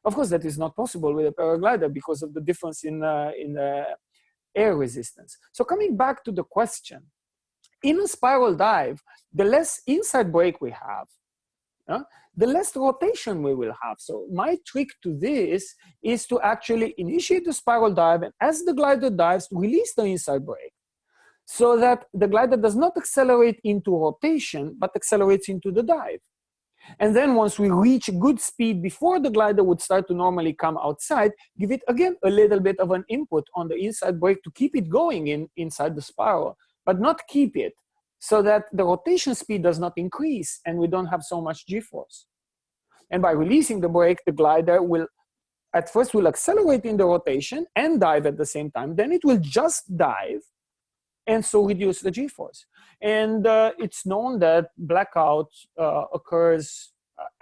Of course, that is not possible with a paraglider because of the difference in air resistance. So coming back to the question, in a spiral dive, the less inside brake we have, the less rotation we will have. So my trick to this is to actually initiate the spiral dive, and as the glider dives, release the inside brake so that the glider does not accelerate into rotation, but accelerates into the dive. And then once we reach good speed before the glider would start to normally come outside, give it again a little bit of an input on the inside brake to keep it going inside the spiral, but not keep it, so that the rotation speed does not increase and we don't have so much G-force. And by releasing the brake, the glider will, at first will accelerate in the rotation and dive at the same time. Then it will just dive. and so reduce the G-force. And it's known that blackout occurs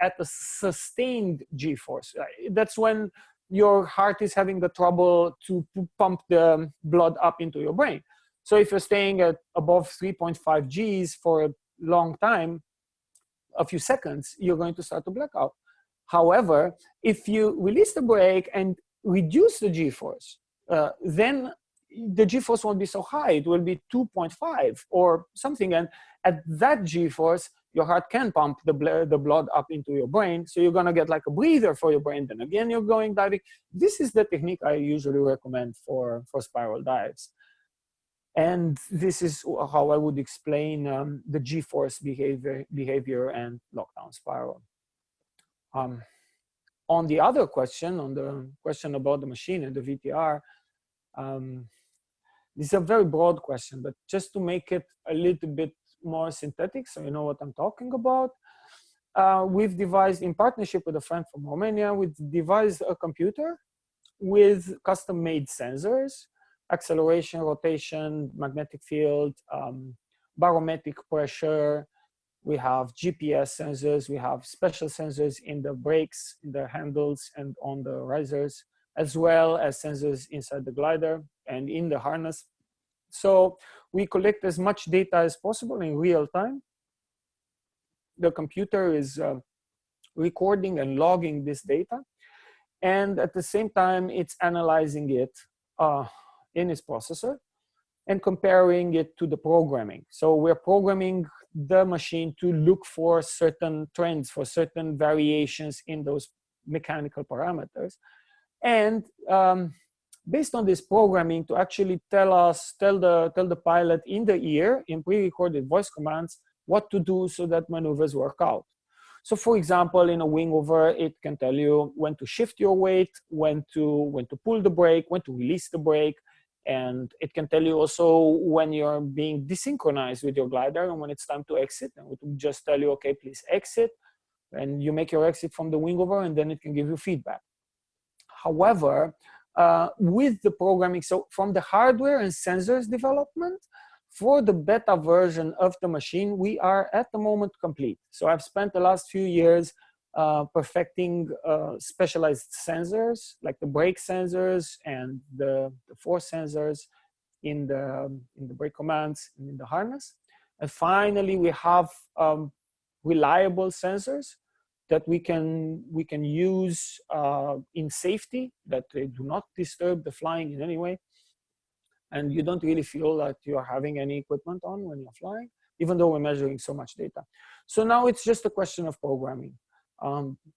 at a sustained G-force. That's when your heart is having the trouble to pump the blood up into your brain. So if you're staying at above 3.5 Gs for a long time, a few seconds, you're going to start to black out. However, if you release the brake and reduce the G-force, then the G-force won't be so high. It will be 2.5 or something. And at that G-force, your heart can pump the blood up into your brain. So you're going to get like a breather for your brain. Then again, you're going diving. This is the technique I usually recommend for spiral dives. And this is how I would explain the G-force behavior and lockdown spiral. On the other question, on the question about the machine and the VTR, this is a very broad question, but just to make it a little bit more synthetic, so you know what I'm talking about, we've devised, in partnership with a friend from Romania, we've devised a computer with custom-made sensors, acceleration, rotation, magnetic field, barometric pressure. We have GPS sensors. We have special sensors in the brakes, in the handles, and on the risers, as well as sensors inside the glider and in the harness. So we collect as much data as possible in real time. The computer is recording and logging this data. And at the same time, it's analyzing it in its processor and comparing it to the programming. So we're programming the machine to look for certain trends, for certain variations in those mechanical parameters. And based on this programming, to actually tell the pilot in the ear, in pre-recorded voice commands, what to do so that maneuvers work out. So for example, in a wing over, it can tell you when to shift your weight, when to pull the brake, when to release the brake. And it can tell you also when you're being desynchronized with your glider and when it's time to exit. And it will just tell you, okay, please exit. And you make your exit from the wing over, and then it can give you feedback. However, with the programming, so from the hardware and sensors development, for the beta version of the machine, we are at the moment complete. So I've spent the last few years perfecting specialized sensors, like the brake sensors and the force sensors in the brake commands and in the harness. And finally, we have reliable sensors that we can use in safety, that they do not disturb the flying in any way. And you don't really feel that you're having any equipment on when you're flying, even though we're measuring so much data. So now it's just a question of programming.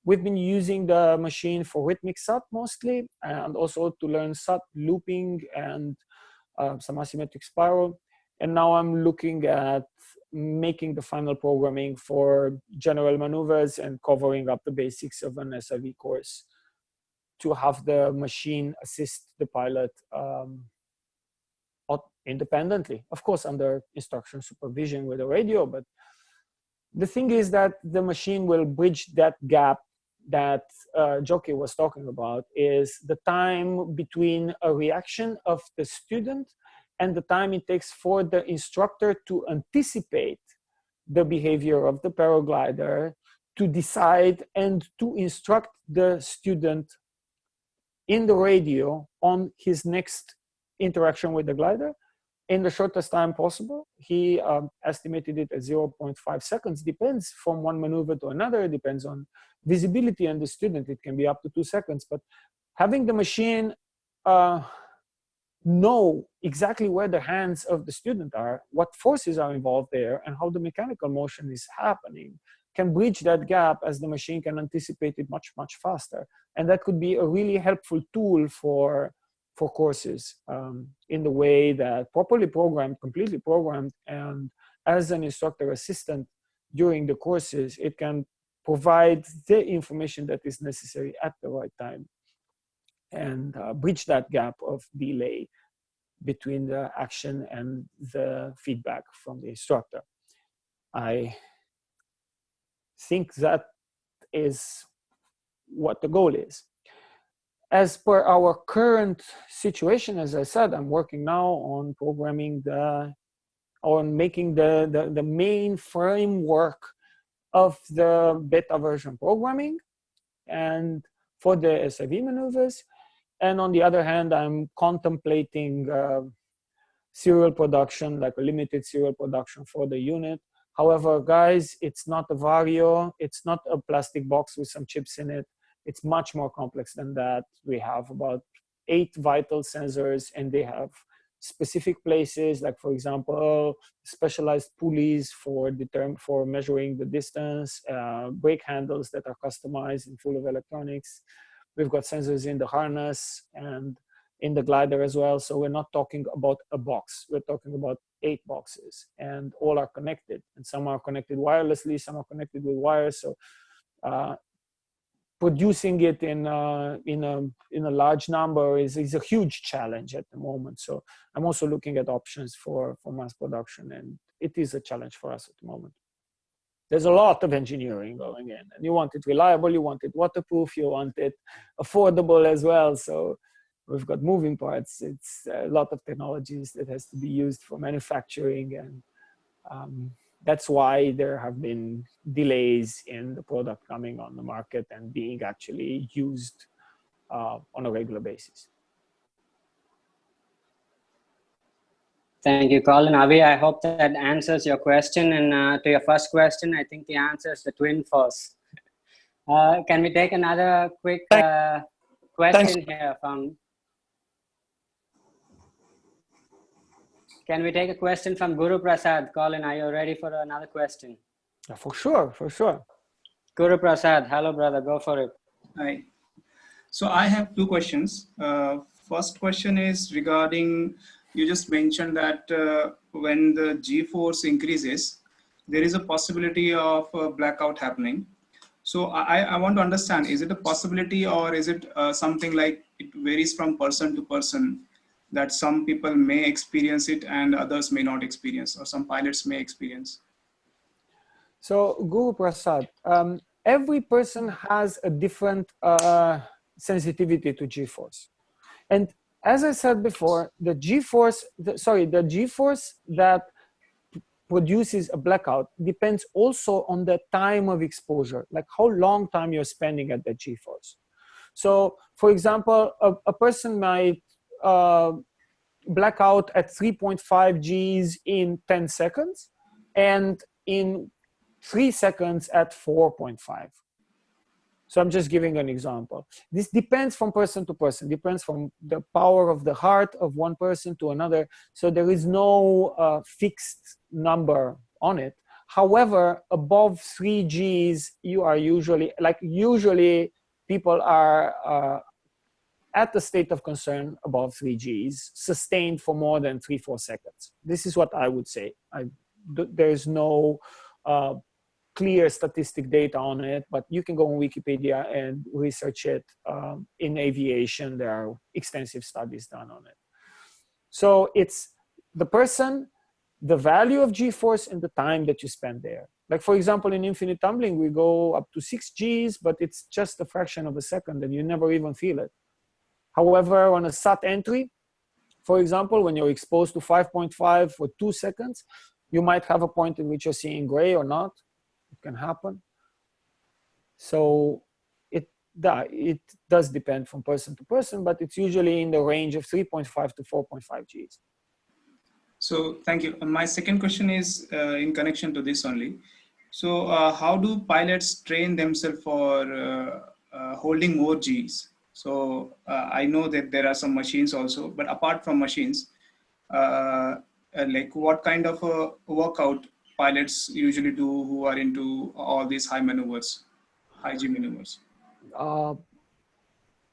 We've been using the machine for rhythmic SAT mostly, and also to learn SAT looping and some asymmetric spiral. And now I'm looking at making the final programming for general maneuvers and covering up the basics of an SIV course to have the machine assist the pilot independently, of course, under instruction supervision with a radio. But the thing is that the machine will bridge that gap that Jockey was talking about, is the time between a reaction of the student and the time it takes for the instructor to anticipate the behavior of the paraglider, to decide and to instruct the student in the radio on his next interaction with the glider in the shortest time possible. He estimated it at 0.5 seconds. Depends from one maneuver to another. It depends on visibility and the student. It can be up to 2 seconds. But having the machine know exactly where the hands of the student are, what forces are involved there, and how the mechanical motion is happening, can bridge that gap, as the machine can anticipate it much, much faster. And that could be a really helpful tool for courses in the way that properly programmed, completely programmed, and as an instructor assistant during the courses, it can provide the information that is necessary at the right time and bridge that gap of delay between the action and the feedback from the instructor. I think that is what the goal is. as per our current situation, as I said, I'm working now on programming on making the main framework of the beta version programming and for the SIV maneuvers. And on the other hand, I'm contemplating serial production, like a limited serial production for the unit. However, guys, it's not a Vario. It's not a plastic box with some chips in it. It's much more complex than that. We have about 8 vital sensors, and they have specific places, like for example, specialized pulleys for measuring the distance, brake handles that are customized and full of electronics. We've got sensors in the harness and in the glider as well. So we're not talking about a box. We're talking about 8 boxes, and all are connected. And some are connected wirelessly, some are connected with wires. So producing it in a large number is a huge challenge at the moment. So I'm also looking at options for mass production, and it is a challenge for us at the moment. There's a lot of engineering going in, and you want it reliable, you want it waterproof, you want it affordable as well. So we've got moving parts. It's a lot of technologies that has to be used for manufacturing, and that's why there have been delays in the product coming on the market and being actually used on a regular basis. Thank you, Colin. Avi, I hope that answers your question. And to your first question, I think the answer is the twin force. Can we take another quick question here from... Can we take a question from Guru Prasad? Colin, are you ready for another question? Yeah, for sure, for sure. Guru Prasad, hello, brother. Go for it. Hi. So I have 2 questions. First question is regarding, you just mentioned that when the G-force increases, there is a possibility of a blackout happening. So I want to understand, is it a possibility, or is it something like it varies from person to person, that some people may experience it and others may not experience, or some pilots may experience? So Guru Prasad, every person has a different sensitivity to G-force. And as I said before, the G-force that produces a blackout depends also on the time of exposure, like how long time you're spending at the G-force. So for example, a person might black out at 3.5 Gs in 10 seconds and in 3 seconds at 4.5. So I'm just giving an example. This depends from person to person, depends from the power of the heart of one person to another. So there is no fixed number on it. However, above 3 Gs, you are usually people are at the state of concern above 3 Gs, sustained for more than 3-4 seconds. This is what I would say. There's no clear statistic data on it, but you can go on Wikipedia and research it. In aviation, there are extensive studies done on it. So it's the person, the value of G-force, and the time that you spend there. Like for example, in infinite tumbling, we go up to 6 Gs, but it's just a fraction of a second and you never even feel it. However, on a SAT entry, for example, when you're exposed to 5.5 for 2 seconds, you might have a point in which you're seeing gray or not. It can happen. So it does depend from person to person, but it's usually in the range of 3.5 to 4.5 Gs. So thank you. My second question is in connection to this only. So how do pilots train themselves for holding more Gs? So I know that there are some machines also, but apart from machines, like what kind of a workout pilots usually do who are into all these high maneuvers, high G maneuvers?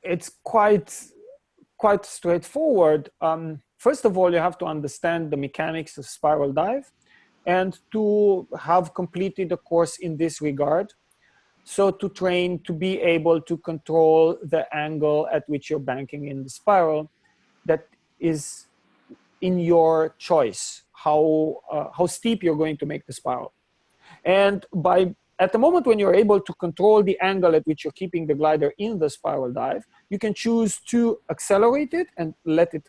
It's quite straightforward. First of all, you have to understand the mechanics of spiral dive and to have completed a course in this regard. So to train to be able to control the angle at which you're banking in the spiral, that is in your choice, how steep you're going to make the spiral. And by at the moment when you're able to control the angle at which you're keeping the glider in the spiral dive, you can choose to accelerate it and let it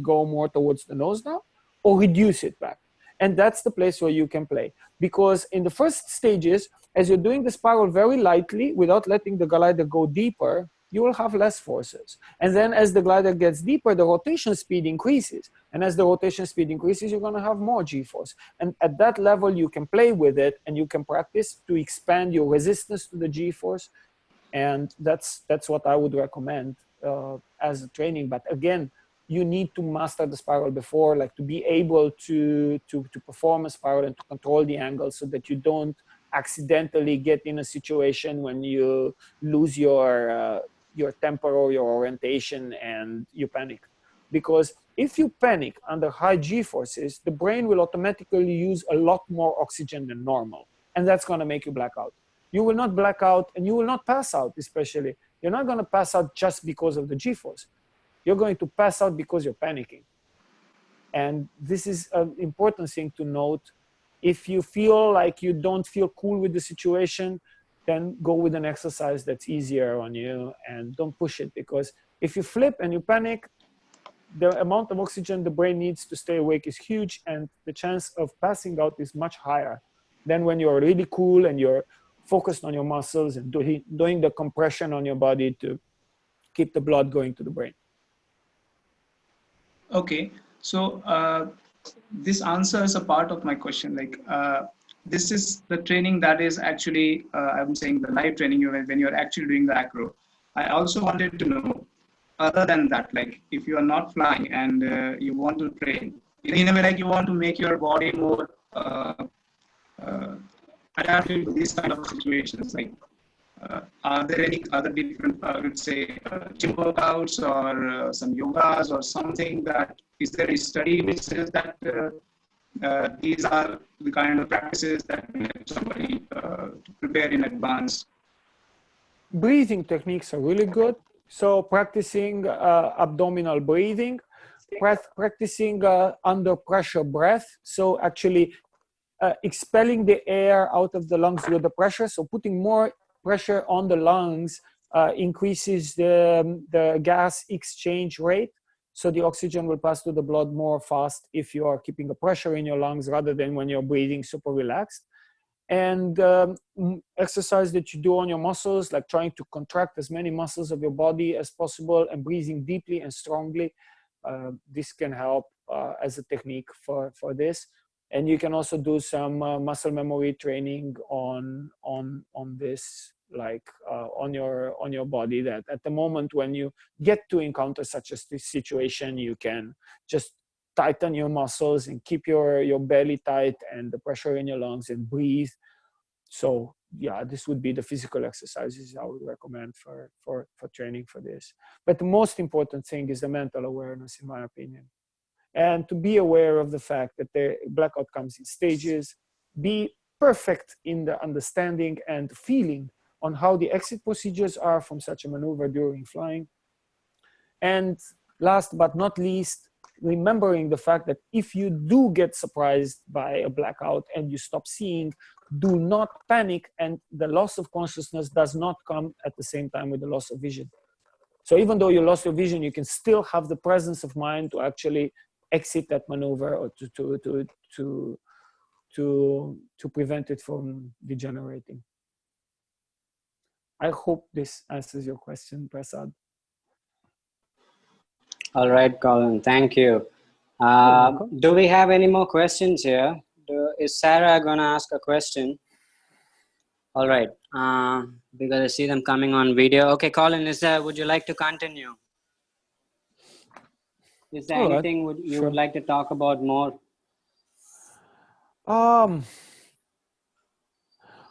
go more towards the nose now, or reduce it back. And that's the place where you can play. Because in the first stages, as you're doing the spiral very lightly without letting the glider go deeper, you will have less forces. And then as the glider gets deeper, the rotation speed increases. And as the rotation speed increases, you're gonna have more G-force. And at that level, you can play with it and you can practice to expand your resistance to the G-force. And that's what I would recommend as a training. But again, you need to master the spiral before, like to be able to perform a spiral and to control the angle so that you don't accidentally get in a situation when you lose your temper or your orientation and you panic. Because if you panic under high G-forces, the brain will automatically use a lot more oxygen than normal. And that's gonna make you black out. You will not black out and you will not pass out, especially. You're not gonna pass out just because of the G-force. You're going to pass out because you're panicking. And this is an important thing to note. If you feel like you don't feel cool with the situation, then go with an exercise that's easier on you and don't push it, because if you flip and you panic, the amount of oxygen the brain needs to stay awake is huge, and the chance of passing out is much higher than when you're really cool and you're focused on your muscles and doing the compression on your body to keep the blood going to the brain. Okay, so this answers a part of my question. Like, this is the training that is actually, I'm saying the live training when you're actually doing the acro. I also wanted to know, other than that, like if you are not flying and you want to train, in a way like you want to make your body more adaptive to these kind of situations, like are there any other different, I would say, gym workouts or some yogas or something that, is there a study which says that these are the kind of practices that help somebody to prepare in advance? Breathing techniques are really good. So practicing abdominal breathing, practicing under pressure breath. So actually expelling the air out of the lungs with the pressure. So putting more pressure on the lungs increases the gas exchange rate. So the oxygen will pass to the blood more fast if you are keeping a pressure in your lungs rather than when you're breathing super relaxed. And exercise that you do on your muscles, like trying to contract as many muscles of your body as possible and breathing deeply and strongly. This can help as a technique for this. And you can also do some muscle memory training on this, like on your body, that at the moment when you get to encounter such a situation, you can just tighten your muscles and keep your belly tight and the pressure in your lungs and breathe. So yeah, this would be the physical exercises I would recommend for training for this. But the most important thing is the mental awareness, in my opinion. And to be aware of the fact that the blackout comes in stages, be perfect in the understanding and feeling on how the exit procedures are from such a maneuver during flying. And last but not least, remembering the fact that if you do get surprised by a blackout and you stop seeing, do not panic, and the loss of consciousness does not come at the same time with the loss of vision. So even though you lost your vision, you can still have the presence of mind to actually exit that maneuver or to prevent it from degenerating. I hope this answers your question, Prasad. All right, Colin, thank you. Do we have any more questions here? Is Sarah gonna ask a question? All right, because I see them coming on video. Okay, Colin, would you like to continue? Is there anything you would like to talk about more?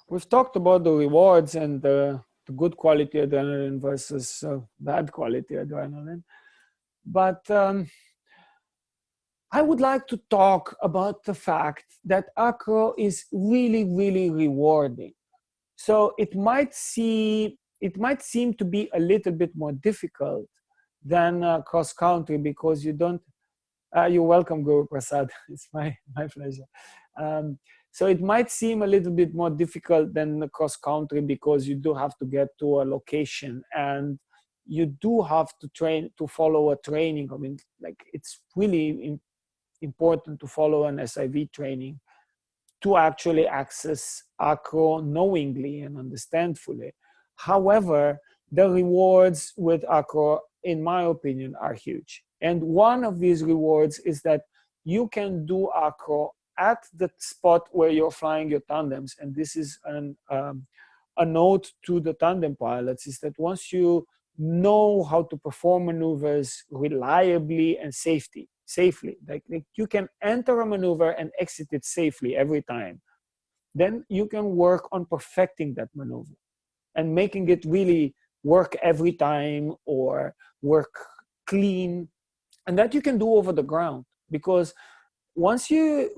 We've talked about the rewards and the good quality adrenaline versus bad quality adrenaline. But I would like to talk about the fact that acro is really, really rewarding. So it might seem to be a little bit more difficult than cross country because you don't. You're welcome, Guru Prasad. It's my pleasure. So it might seem a little bit more difficult than the cross country because you do have to get to a location and you do have to train, to follow a training. I mean, like it's really important to follow an SIV training to actually access Acro knowingly and understand fully. However, the rewards with Acro, in my opinion, are huge. And one of these rewards is that you can do Acro at the spot where you're flying your tandems. And this is a note to the tandem pilots, is that once you know how to perform maneuvers reliably and safely, like you can enter a maneuver and exit it safely every time, then you can work on perfecting that maneuver and making it really work every time or work clean. And that you can do over the ground, because once you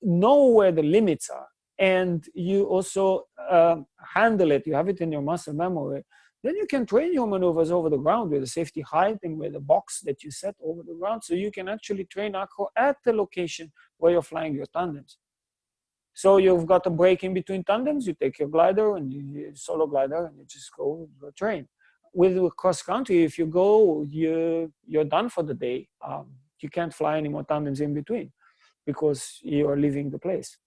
know where the limits are and you also handle it, you have it in your muscle memory, then you can train your maneuvers over the ground with the safety height and with the box that you set over the ground. So you can actually train Acro at the location where you're flying your tandems. So you've got a break in between tandems, you take your glider and you solo glider and you just go train. With cross country, if you go, you're done for the day. You can't fly any more tandems in between because you are leaving the place.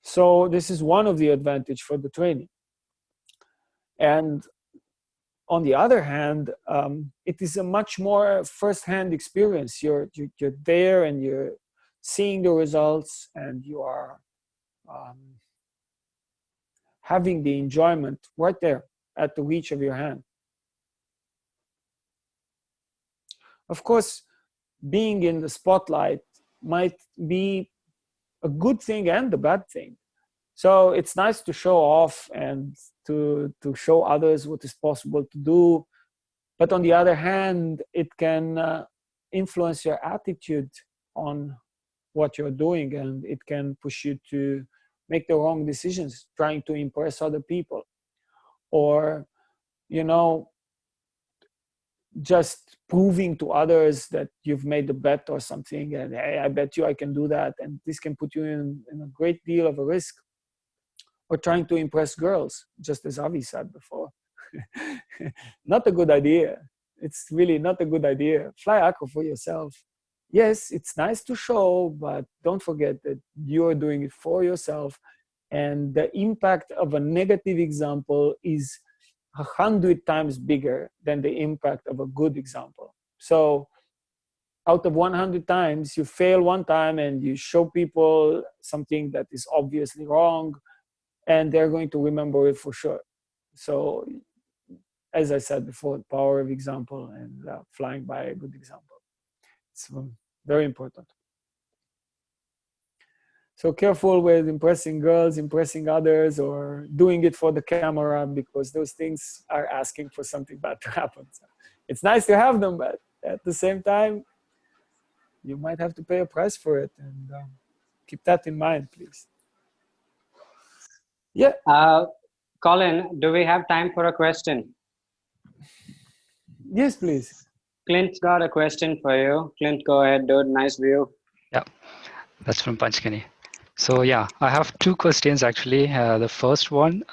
So this is one of the advantage for the training. And on the other hand, it is a much more first-hand experience. You're there and you're seeing the results and you are having the enjoyment right there at the reach of your hand. Of course, being in the spotlight might be a good thing and a bad thing. So it's nice to show off and to show others what is possible to do. But on the other hand, it can influence your attitude on what you're doing, and it can push you to make the wrong decisions, trying to impress other people. Or, you know, just proving to others that you've made a bet or something, and hey, I bet you I can do that. And this can put you in a great deal of a risk. Or trying to impress girls, just as Ravi said before. Not a good idea. It's really not a good idea. Fly Acro for yourself. Yes, it's nice to show, but don't forget that you're doing it for yourself. And the impact of a negative example is 100 times bigger than the impact of a good example. So out of 100 times, you fail one time and you show people something that is obviously wrong, and they're going to remember it for sure. So, as I said before, the power of example and flying by a good example. It's very important. So careful with impressing girls, impressing others, or doing it for the camera, because those things are asking for something bad to happen. So it's nice to have them, but at the same time, you might have to pay a price for it, and keep that in mind, please. Yeah. Colin, do we have time for a question? Yes, please. Clint's got a question for you. Clint, go ahead, dude. Nice view. Yeah, that's from Panchkani. So yeah, I have two questions actually. The first one,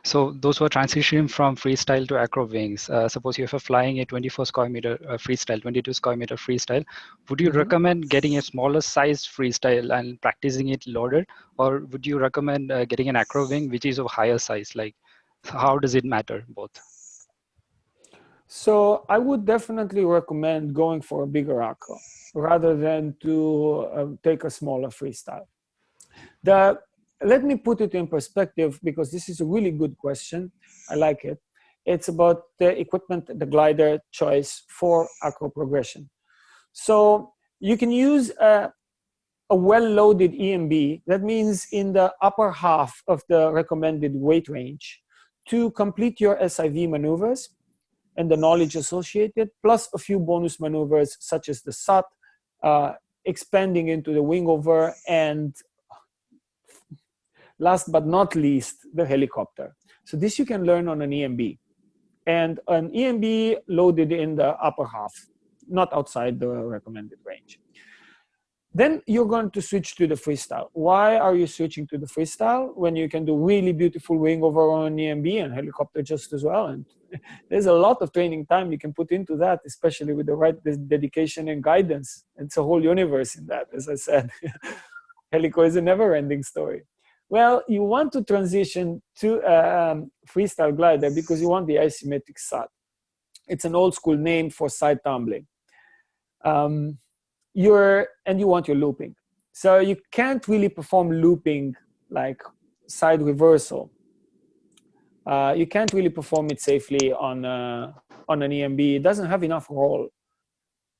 so those who are transitioning from freestyle to acro wings, suppose you're flying a 24 square meter freestyle, 22 square meter freestyle, would you recommend getting a smaller size freestyle and practicing it loaded, or would you recommend getting an acro wing which is of higher size? Like, how does it matter both? So I would definitely recommend going for a bigger acro rather than to take a smaller freestyle. Let me put it in perspective, because this is a really good question. I like it. It's about the equipment, the glider choice for Acro Progression. So you can use a well-loaded EMB. That means in the upper half of the recommended weight range to complete your SIV maneuvers and the knowledge associated, plus a few bonus maneuvers such as the SAT, expanding into the wing over, and last but not least, the helicopter. So this you can learn on an EMB. And an EMB loaded in the upper half, not outside the recommended range. Then you're going to switch to the freestyle. Why are you switching to the freestyle when you can do really beautiful wing over on EMB and helicopter just as well? And there's a lot of training time you can put into that, especially with the right dedication and guidance. It's a whole universe in that, as I said. Helico is a never-ending story. Well, you want to transition to freestyle glider because you want the asymmetric SAT. It's an old school name for side tumbling. And you want your looping. So you can't really perform looping like side reversal. You can't really perform it safely on an EMB. It doesn't have enough roll.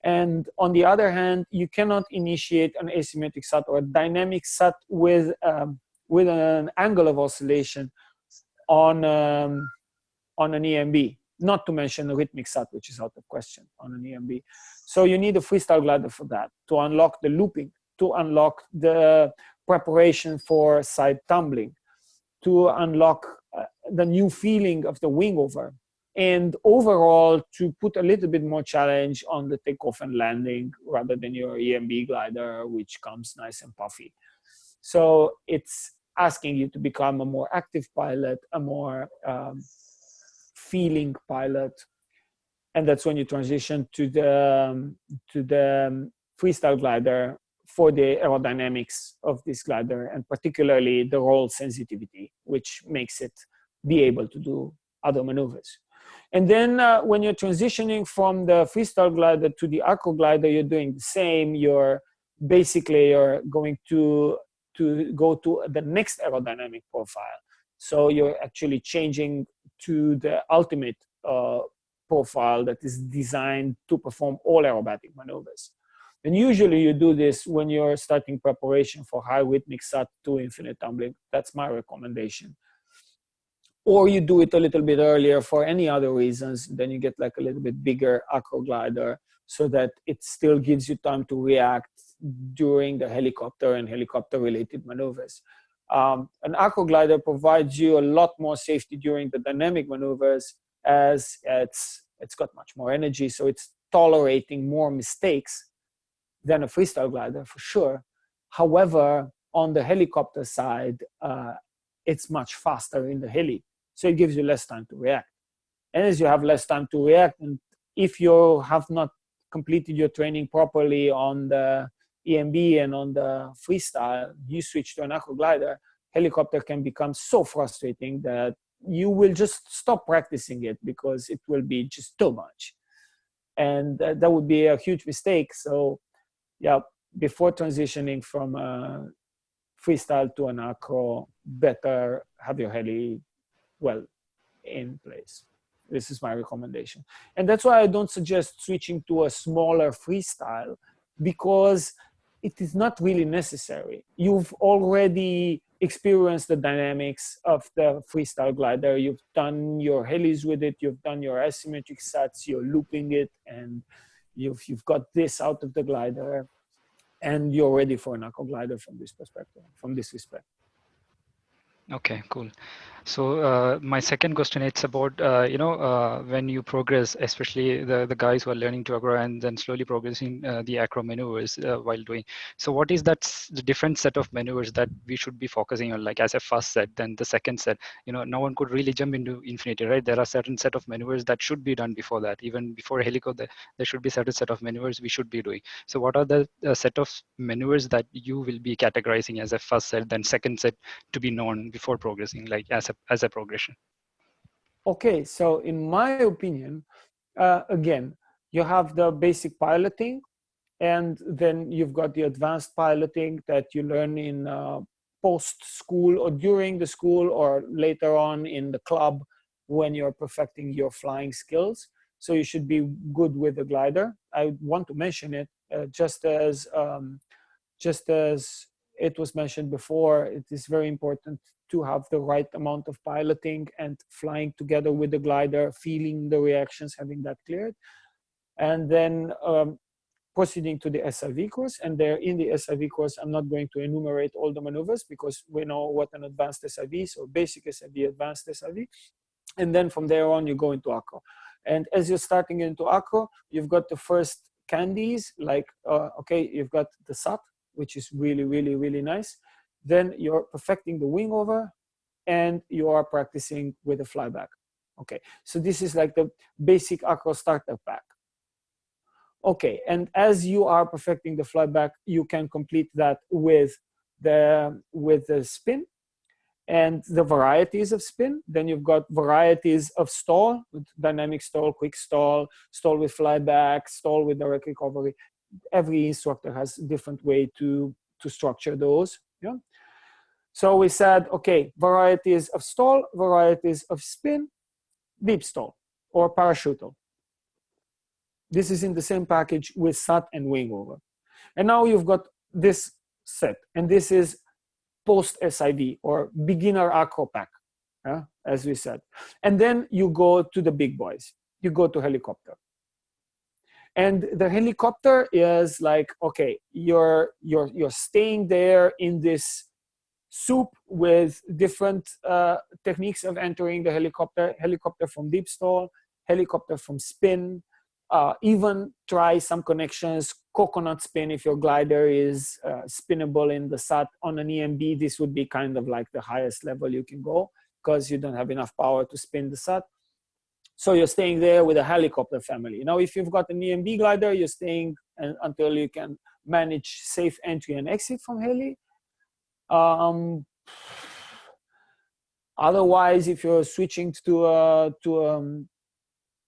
And on the other hand, you cannot initiate an asymmetric SAT or a dynamic SAT with an angle of oscillation on an EMB. Not to mention a rhythmic SAT, which is out of question on an EMB. So you need a freestyle glider for that, to unlock the looping, to unlock the preparation for side tumbling, to unlock the new feeling of the wing over, and overall to put a little bit more challenge on the takeoff and landing rather than your EMB glider, which comes nice and puffy. So it's asking you to become a more active pilot, a more feeling pilot, and that's when you transition to the freestyle glider for the aerodynamics of this glider, and particularly the roll sensitivity, which makes it be able to do other maneuvers. And then when you're transitioning from the freestyle glider to the acro glider, you're doing the same. You're going to go to the next aerodynamic profile. So you're actually changing to the ultimate profile that is designed to perform all aerobatic maneuvers. And usually you do this when you're starting preparation for high rhythmic SAT to infinite tumbling. That's my recommendation. Or you do it a little bit earlier for any other reasons, then you get like a little bit bigger acro glider so that it still gives you time to react during the helicopter and helicopter related maneuvers. An acro glider provides you a lot more safety during the dynamic maneuvers, as it's got much more energy, so it's tolerating more mistakes than a freestyle glider for sure. However, on the helicopter side, it's much faster in the heli, so it gives you less time to react. And as you have less time to react, and if you have not completed your training properly on the EMB and on the freestyle, you switch to an acro glider, helicopter can become so frustrating that you will just stop practicing it because it will be just too much. And that would be a huge mistake. So yeah, before transitioning from freestyle to an acro, better have your heli well in place. This is my recommendation. And that's why I don't suggest switching to a smaller freestyle, because it is not really necessary. You've already experienced the dynamics of the freestyle glider. You've done your helis with it. You've done your asymmetric SATs. You're looping it, and you've got this out of the glider, and you're ready for an acro glider from this perspective, from this respect. Okay, cool. So my second question, it's about, when you progress, especially the guys who are learning to acro and then slowly progressing the acro maneuvers while doing. So what is that the different set of maneuvers that we should be focusing on, like as a first set, then the second set? No one could really jump into infinity, right? There are certain set of maneuvers that should be done before that. Even before a helico, there should be certain set of maneuvers we should be doing. So what are the set of maneuvers that you will be categorizing as a first set, then second set to be known before progressing, like as a progression? Okay, so in my opinion, again, you have the basic piloting, and then you've got the advanced piloting that you learn in post-school or during the school or later on in the club when you're perfecting your flying skills. So you should be good with the glider. I want to mention it just as it was mentioned before, it is very important to have the right amount of piloting and flying together with the glider, feeling the reactions, having that cleared. And then proceeding to the SIV course. And there in the SIV course, I'm not going to enumerate all the maneuvers because we know what an advanced SIV, so basic SIV, advanced SIV. And then from there on, you go into acro. And as you're starting into acro, you've got the first candies, like, okay, you've got the SAT, which is really, really, really nice. Then you're perfecting the wing over, and you are practicing with a flyback. Okay, so this is like the basic Acro starter pack. Okay, and as you are perfecting the flyback, you can complete that with the spin and the varieties of spin. Then you've got varieties of stall, with dynamic stall, quick stall, stall with flyback, stall with direct recovery. Every instructor has a different way to structure those. Yeah. So we said, okay, varieties of stall, varieties of spin, deep stall or parachutal. This is in the same package with SAT and wing over. And now you've got this set, and this is post SIV or beginner acro pack, as we said. And then you go to the big boys. You go to helicopter. And the helicopter is like, okay, you're staying there in this soup with different techniques of entering the helicopter, helicopter from deep stall, helicopter from spin, even try some connections, coconut spin if your glider is spinnable in the SAT. On an EMB, this would be kind of like the highest level you can go because you don't have enough power to spin the SAT. So you're staying there with a helicopter family. Now, if you've got an EMB glider, you're staying until you can manage safe entry and exit from heli. Otherwise, if you're switching to a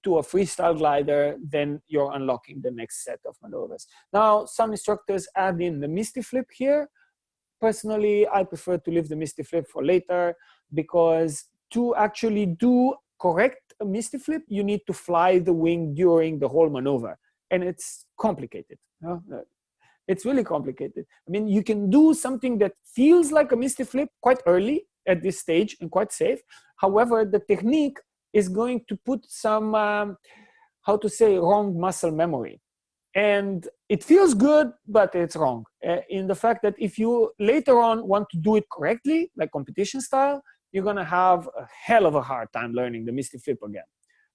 freestyle glider, then you're unlocking the next set of maneuvers. Now, some instructors add in the Misty Flip here. Personally, I prefer to leave the Misty Flip for later because to actually do correct a Misty Flip, you need to fly the wing during the whole maneuver. And it's complicated. It's really complicated. I mean, you can do something that feels like a Misty Flip quite early at this stage and quite safe. However, the technique is going to put some, how to say, wrong muscle memory. And it feels good, but it's wrong. In the fact that if you later on want to do it correctly, like competition style, you're gonna have a hell of a hard time learning the Misty Flip again.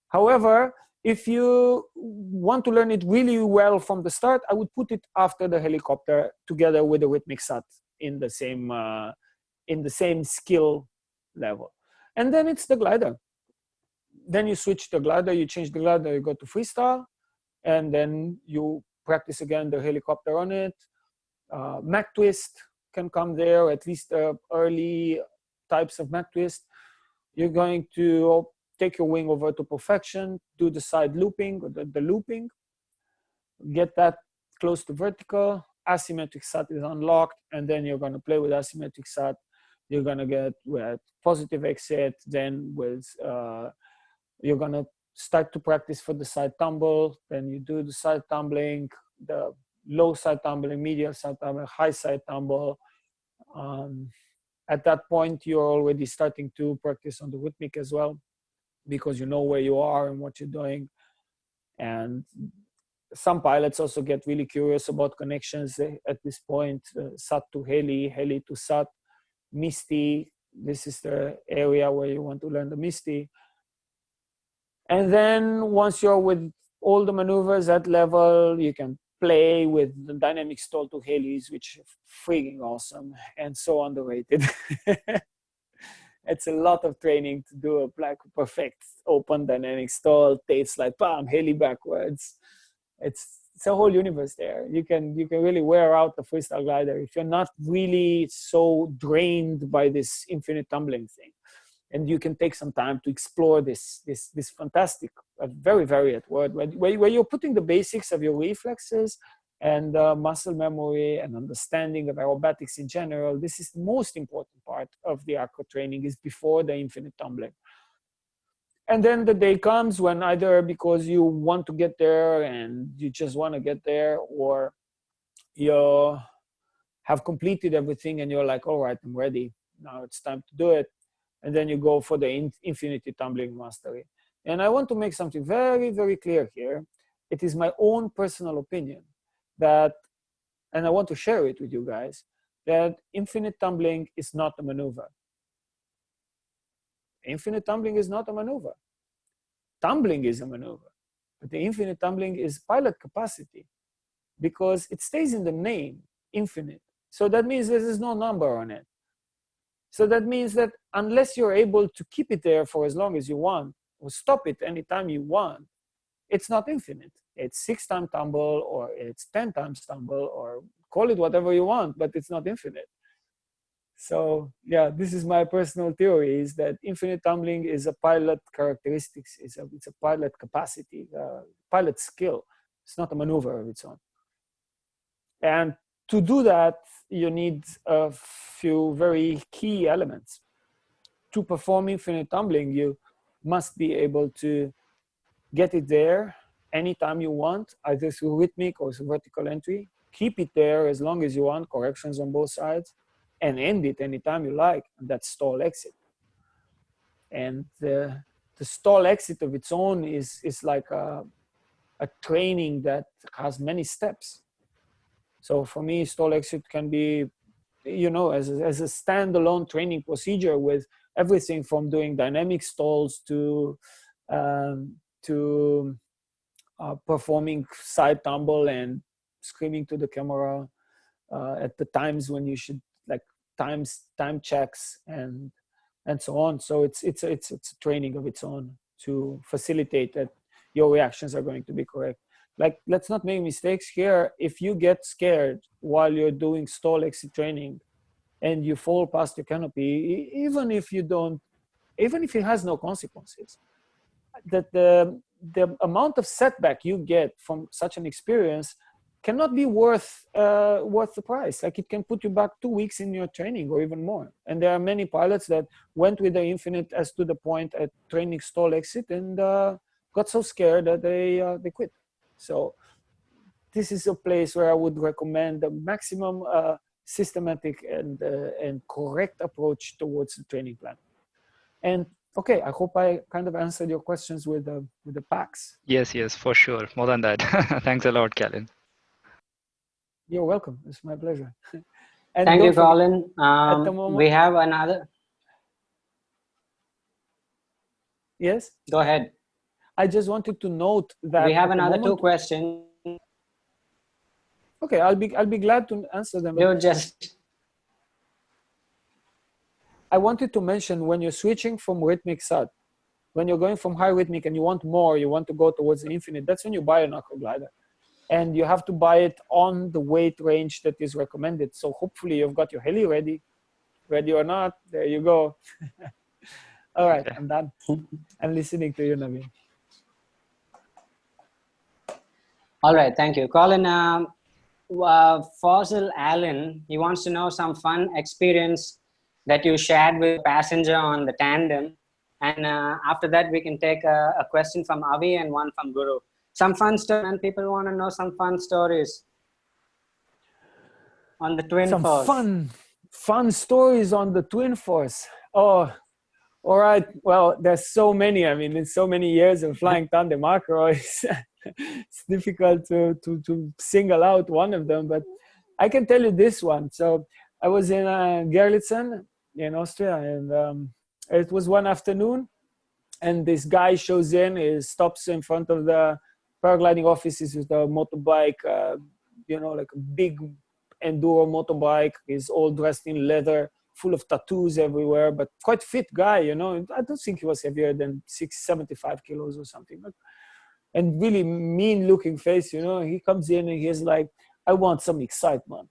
However, if you want to learn it really well from the start, I would put it after the helicopter together with the rhythmic SAT in the same skill level. And then it's the glider. Then you switch the glider, you change the glider, you go to freestyle, and then you practice again the helicopter on it. Mac twist can come there, at least early types of Mac twist. You're going to take your wing over to perfection, do the side looping, or the looping, get that close to vertical, asymmetric SAT is unlocked, and then you're gonna play with asymmetric SAT. You're gonna get with positive exit, then with, you're gonna start to practice for the side tumble, then you do the side tumbling, the low side tumbling, medial side tumbling, high side tumble. At that point, you're already starting to practice on the rhythmic as well, because you know where you are and what you're doing. And some pilots also get really curious about connections at this point, SAT to heli, heli to SAT, Misty. This is the area where you want to learn the Misty. And then once you're with all the maneuvers at level, you can play with the dynamic stall to helis, which is freaking awesome and so underrated. It's a lot of training to do a perfect open dynamic stall, tail slide, bam, heli backwards. It's a whole universe there. You can really wear out the freestyle glider if you're not really so drained by this infinite tumbling thing. And you can take some time to explore this fantastic, very varied world where you're putting the basics of your reflexes and muscle memory and understanding of aerobatics in general. This is the most important part of the acro training, is before the infinite tumbling. And then the day comes when either because you want to get there and you just want to get there, or you have completed everything and you're like, all right, I'm ready. Now it's time to do it. And then you go for the infinity tumbling mastery. And I want to make something very, very clear here. It is my own personal opinion that, and I want to share it with you guys, that infinite tumbling is not a maneuver. Infinite tumbling is not a maneuver. Tumbling is a maneuver, but the infinite tumbling is pilot capacity, because it stays in the name, infinite. So that means there is no number on it. So that means that unless you're able to keep it there for as long as you want, or stop it anytime you want, it's not infinite. It's 6 times tumble, or it's 10 times tumble, or call it whatever you want, but it's not infinite. So yeah, this is my personal theory, is that infinite tumbling is a pilot characteristics, it's a pilot capacity, pilot skill. It's not a maneuver of its own. And to do that, you need a few very key elements. To perform infinite tumbling, you must be able to get it there anytime you want, either through rhythmic or through vertical entry. Keep it there as long as you want, corrections on both sides, and end it anytime you like, and that's stall exit. And the stall exit of its own is like a training that has many steps. So for me, stall exit can be, you know, as a standalone training procedure with everything from doing dynamic stalls to performing side tumble and screaming to the camera at the times when you should, like time checks and so on. So it's a training of its own to facilitate that your reactions are going to be correct. Like, let's not make mistakes here. If you get scared while you're doing stall exit training and you fall past your canopy, even if it has no consequences, that the amount of setback you get from such an experience cannot be worth the price. Like, it can put you back 2 weeks in your training or even more. And there are many pilots that went with the infinite as to the point at training stall exit and got so scared that they quit. So this is a place where I would recommend the maximum systematic and correct approach towards the training plan. And okay, I hope I kind of answered your questions with the packs. Yes, for sure. More than that. Thanks a lot, Calin. You're welcome. It's my pleasure. And thank you, forget, Calin. We have another. Yes? Go ahead. I just wanted to note that we have another 2 questions. Okay, I'll be glad to answer them. I wanted to mention, when you're switching from rhythmic side, when you're going from high rhythmic and you want more, you want to go towards the infinite, that's when you buy an Acro glider. And you have to buy it on the weight range that is recommended. So hopefully you've got your heli ready. Ready or not, there you go. All right, okay. I'm done. I'm listening to you, Naveen. All right, thank you. Calin, Fossil Allen, he wants to know some fun experience that you shared with a passenger on the tandem. And after that, we can take a question from Avi and one from Guru. Some fun stuff, and people want to know some fun stories on the Twin Force. Some fun stories on the Twin Force. Oh, all right. Well, there's so many. I mean, it's so many years of flying tandem Acro. It's difficult to single out one of them, but I can tell you this one. So I was in Gerlitzen in Austria, and it was one afternoon, and this guy shows in. He stops in front of the paragliding offices with a motorbike, you know, like a big enduro motorbike. He's all dressed in leather, full of tattoos everywhere, but quite fit guy, you know. I don't think he was heavier than 75 kilos or something. And really mean looking face, you know. He comes in and he's like, I want some excitement.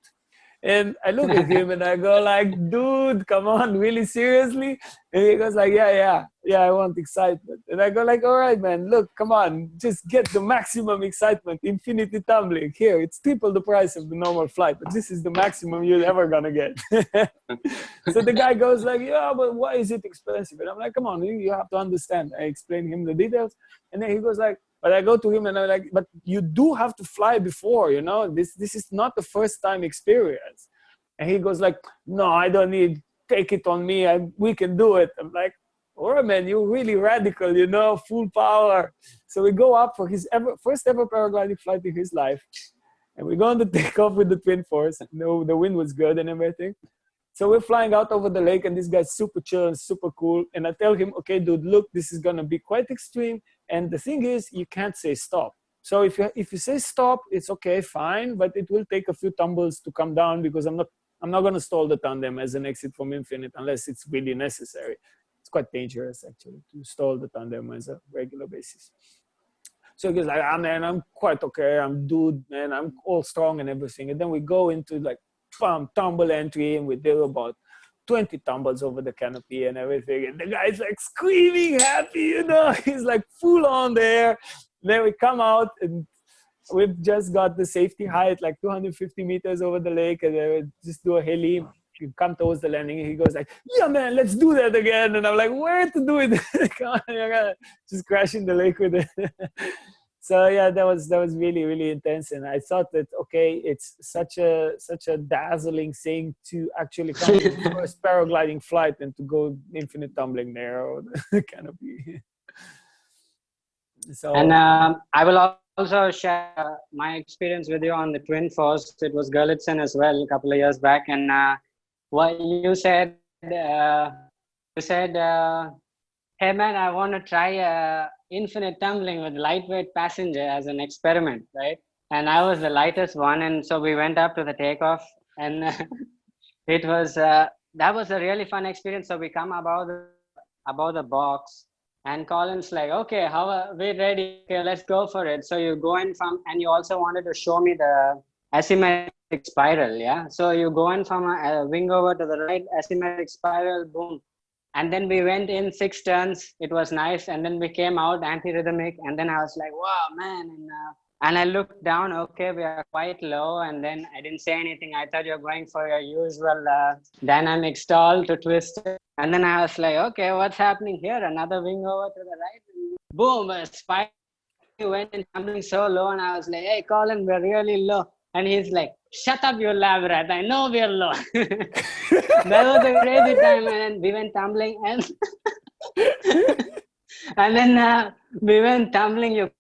And I look at him and I go like, dude, come on, really seriously? And he goes like, yeah, I want excitement. And I go like, all right, man, look, come on, just get the maximum excitement, infinity tumbling. Here, it's triple the price of the normal flight, but this is the maximum you're ever gonna get. So the guy goes like, yeah, but why is it expensive? And I'm like, come on, you have to understand. I explain him the details. And then he goes like, but I go to him and I'm like, but you do have to fly before, you know, this is not the first time experience. And he goes like, no, I don't need, take it on me. We can do it. I'm like, all right, man, you're really radical, you know, full power. So we go up for his first ever paragliding flight in his life. And we go on the takeoff with the Twin Force. You know, the wind was good and everything. So we're flying out over the lake, and this guy's super chill and super cool. And I tell him, okay, dude, look, this is going to be quite extreme. And the thing is, you can't say stop. So if you say stop, it's okay, fine, but it will take a few tumbles to come down because I'm not I'm not going to stall the tandem as an exit from infinite unless it's really necessary. It's quite dangerous, actually, to stall the tandem as a regular basis. So he goes like, ah, man, I'm quite okay. I'm dude, man. I'm all strong and everything. And then we go into like tumble entry, and we do about 20 tumbles over the canopy and everything. And the guy's like screaming happy, you know, he's like full on there. Then we come out and we've just got the safety height, like 250 meters over the lake. And then we just do a heli. You come towards the landing, and he goes like, yeah, man, let's do that again. And I'm like, where to do it? Just crashing the lake with it. So yeah, that was really, really intense. And I thought that, okay, it's such a dazzling thing to actually come to the first paragliding flight and to go infinite tumbling there or the canopy. So, and I will also share my experience with you on the Twin Force. It was Gurlitzen as well a couple of years back. And what you said, hey man, I want to try infinite tumbling with lightweight passenger as an experiment, right? And I was the lightest one, and so we went up to the takeoff, and it was that was a really fun experience. So we come above the box, and Colin's like, okay, how are we ready? Okay, let's go for it. So you go in from, and you also wanted to show me the asymmetric spiral, yeah? So you go in from a wing over to the right, asymmetric spiral, boom. And then we went in 6 turns. It was nice. And then we came out anti-rhythmic. And then I was like, wow, man. And I looked down. Okay, we are quite low. And then I didn't say anything. I thought you're going for your usual dynamic stall to twist it. And then I was like, okay, what's happening here? Another wing over to the right. Boom, a spike went in tumbling so low. And I was like, hey, Colin, we're really low. And he's like, shut up, you lab rat. I know we're low. That was a crazy time. And we went tumbling. And, and then we went tumbling. You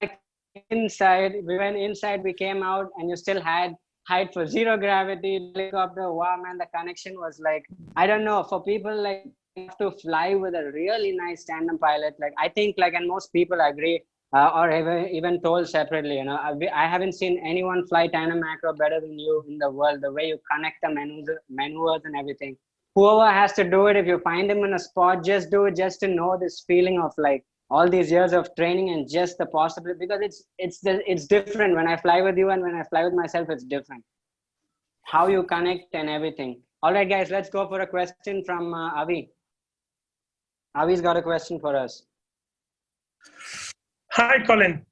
inside. We went inside. We came out. And you still had height for zero gravity. Helicopter. Wow, man. The connection was like, I don't know. For people like have to fly with a really nice tandem pilot. Like I think like, and most people agree. Or even told separately, you know, I haven't seen anyone fly tandem acro better than you in the world. The way you connect the maneuvers and everything. Whoever has to do it, if you find them in a spot, just do it, just to know this feeling of like all these years of training and just the possibility. Because it's different when I fly with you and when I fly with myself. It's different how you connect and everything. All right, guys, let's go for a question from Avi. Avi's got a question for us. Hi, Colin.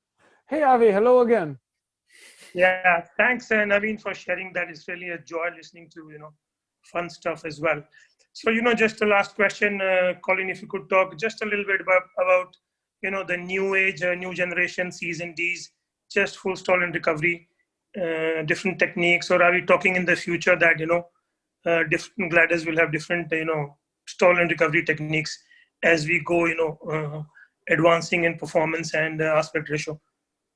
hey, Avi, hello again. Yeah, thanks, Naveen, for sharing that. It's really a joy listening to, you know, fun stuff as well. So, you know, just the last question, Colin, if you could talk just a little bit about you know, the new age, new generation C's and D's, just full stall and recovery, different techniques, or are we talking in the future that, you know, different gliders will have different, you know, stall and recovery techniques as we go, you know, advancing in performance and aspect ratio.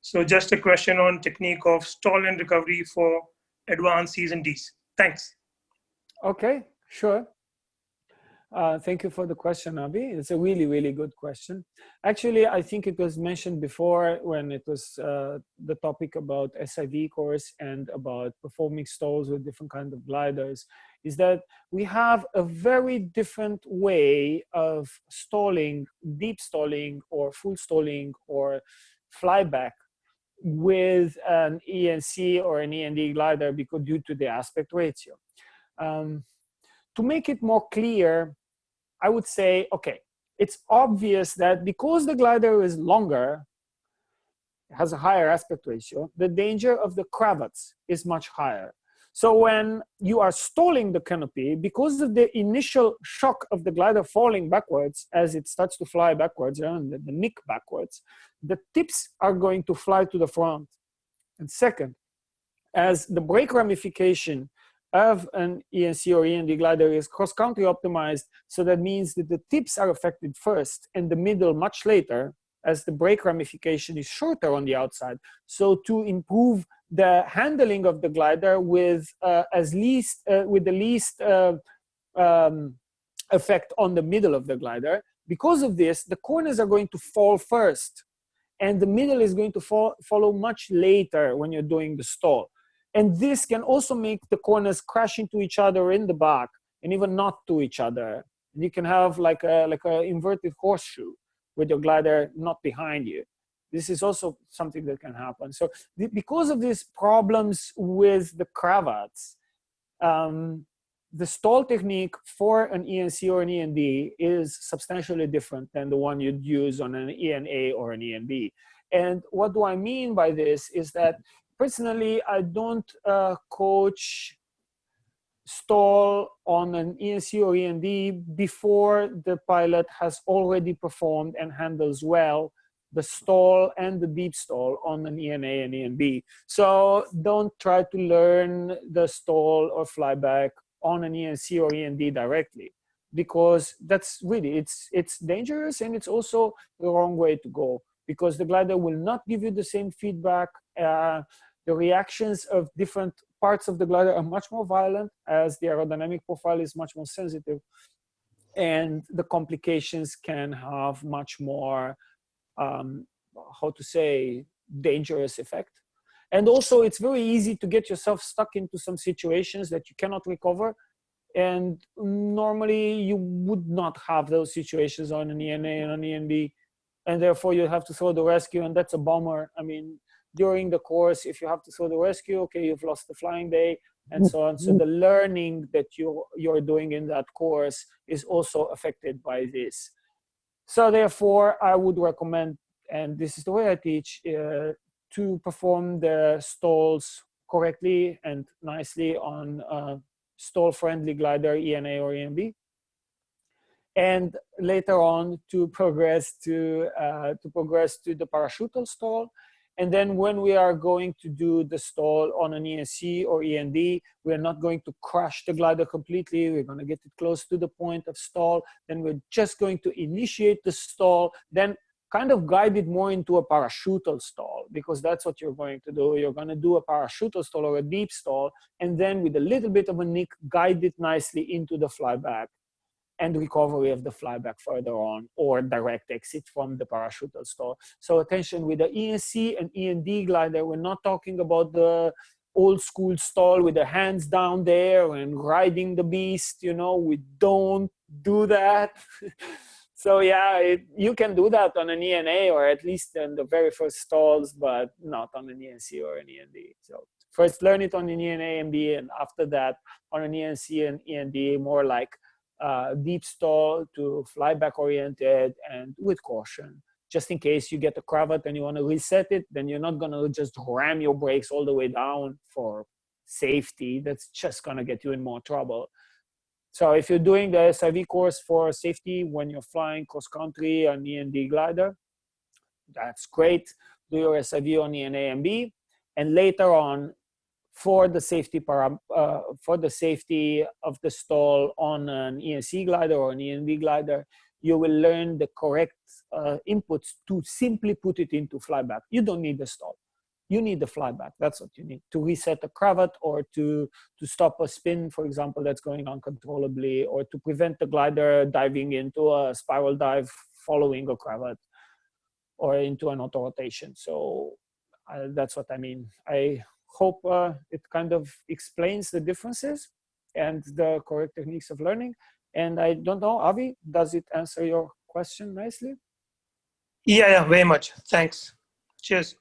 So just a question on technique of stall and recovery for advanced C's and D's. Thanks. Okay, sure. Thank you for the question, Avi. It's a really, really good question. Actually, I think it was mentioned before when it was the topic about SIV course and about performing stalls with different kinds of gliders, is that we have a very different way of stalling, deep stalling or full stalling or flyback with an ENC or an END glider because due to the aspect ratio. To make it more clear, I would say, okay, it's obvious that because the glider is longer, has a higher aspect ratio, the danger of the cravats is much higher. So when you are stalling the canopy, because of the initial shock of the glider falling backwards as it starts to fly backwards, and the nick backwards, the tips are going to fly to the front. And second, as the brake ramification of an ENC or END glider is cross-country optimized, so that means that the tips are affected first and the middle much later, as the brake ramification is shorter on the outside. So to improve the handling of the glider with the least effect on the middle of the glider, because of this, the corners are going to fall first, and the middle is going to follow much later when you're doing the stall. And this can also make the corners crash into each other in the back and even not to each other. You can have like a inverted horseshoe with your glider not behind you. This is also something that can happen. So because of these problems with the cravats, the stall technique for an ENC or an END is substantially different than the one you'd use on an ENA or an ENB. And what do I mean by this is that personally, I don't coach stall on an ENC or END before the pilot has already performed and handles well the stall and the deep stall on an ENA and ENB. So don't try to learn the stall or flyback on an ENC or END directly, because that's really, it's dangerous, and it's also the wrong way to go, because the glider will not give you the same feedback. The reactions of different parts of the glider are much more violent, as the aerodynamic profile is much more sensitive, and the complications can have much more, how to say, dangerous effect. And also, it's very easy to get yourself stuck into some situations that you cannot recover. And normally you would not have those situations on an ENA and an ENB. And therefore you have to throw the rescue, and that's a bummer. I mean, during the course, if you have to throw the rescue, okay, you've lost the flying day, and so on. So the learning that you're doing in that course is also affected by this. So therefore, I would recommend, and this is the way I teach, to perform the stalls correctly and nicely on a stall-friendly glider, ENA or ENB, and later on to progress to the parachutal stall. And then when we are going to do the stall on an ENC or END, we're not going to crash the glider completely. We're going to get it close to the point of stall. Then we're just going to initiate the stall, then kind of guide it more into a parachutal stall, because that's what you're going to do. You're going to do a parachutal stall or a deep stall, and then with a little bit of a nick, guide it nicely into the flyback and recovery of the flyback further on, or direct exit from the parachutal stall. So attention, with the ENC and END glider, we're not talking about the old school stall with the hands down there and riding the beast, you know, we don't do that. So yeah, you can do that on an ENA, or at least in the very first stalls, but not on an ENC or an END. So first learn it on an ENA, ENB, and after that on an ENC and END, more like deep stall to flyback oriented and with caution. Just in case you get a cravat and you want to reset it, then you're not going to just ram your brakes all the way down for safety. That's just going to get you in more trouble. So if you're doing the SIV course for safety when you're flying cross country on END glider, that's great. Do your SIV on ENA and B, and later on, for the safety of the stall on an ENC glider or an END glider, you will learn the correct inputs to simply put it into flyback. You don't need the stall. You need the flyback. That's what you need to reset a cravat, or to stop a spin, for example, that's going uncontrollably, or to prevent the glider diving into a spiral dive following a cravat, or into an auto rotation. So that's what I mean. I hope it kind of explains the differences and the correct techniques of learning. And I don't know, Avi, does it answer your question nicely? Yeah, very much. Thanks. Cheers.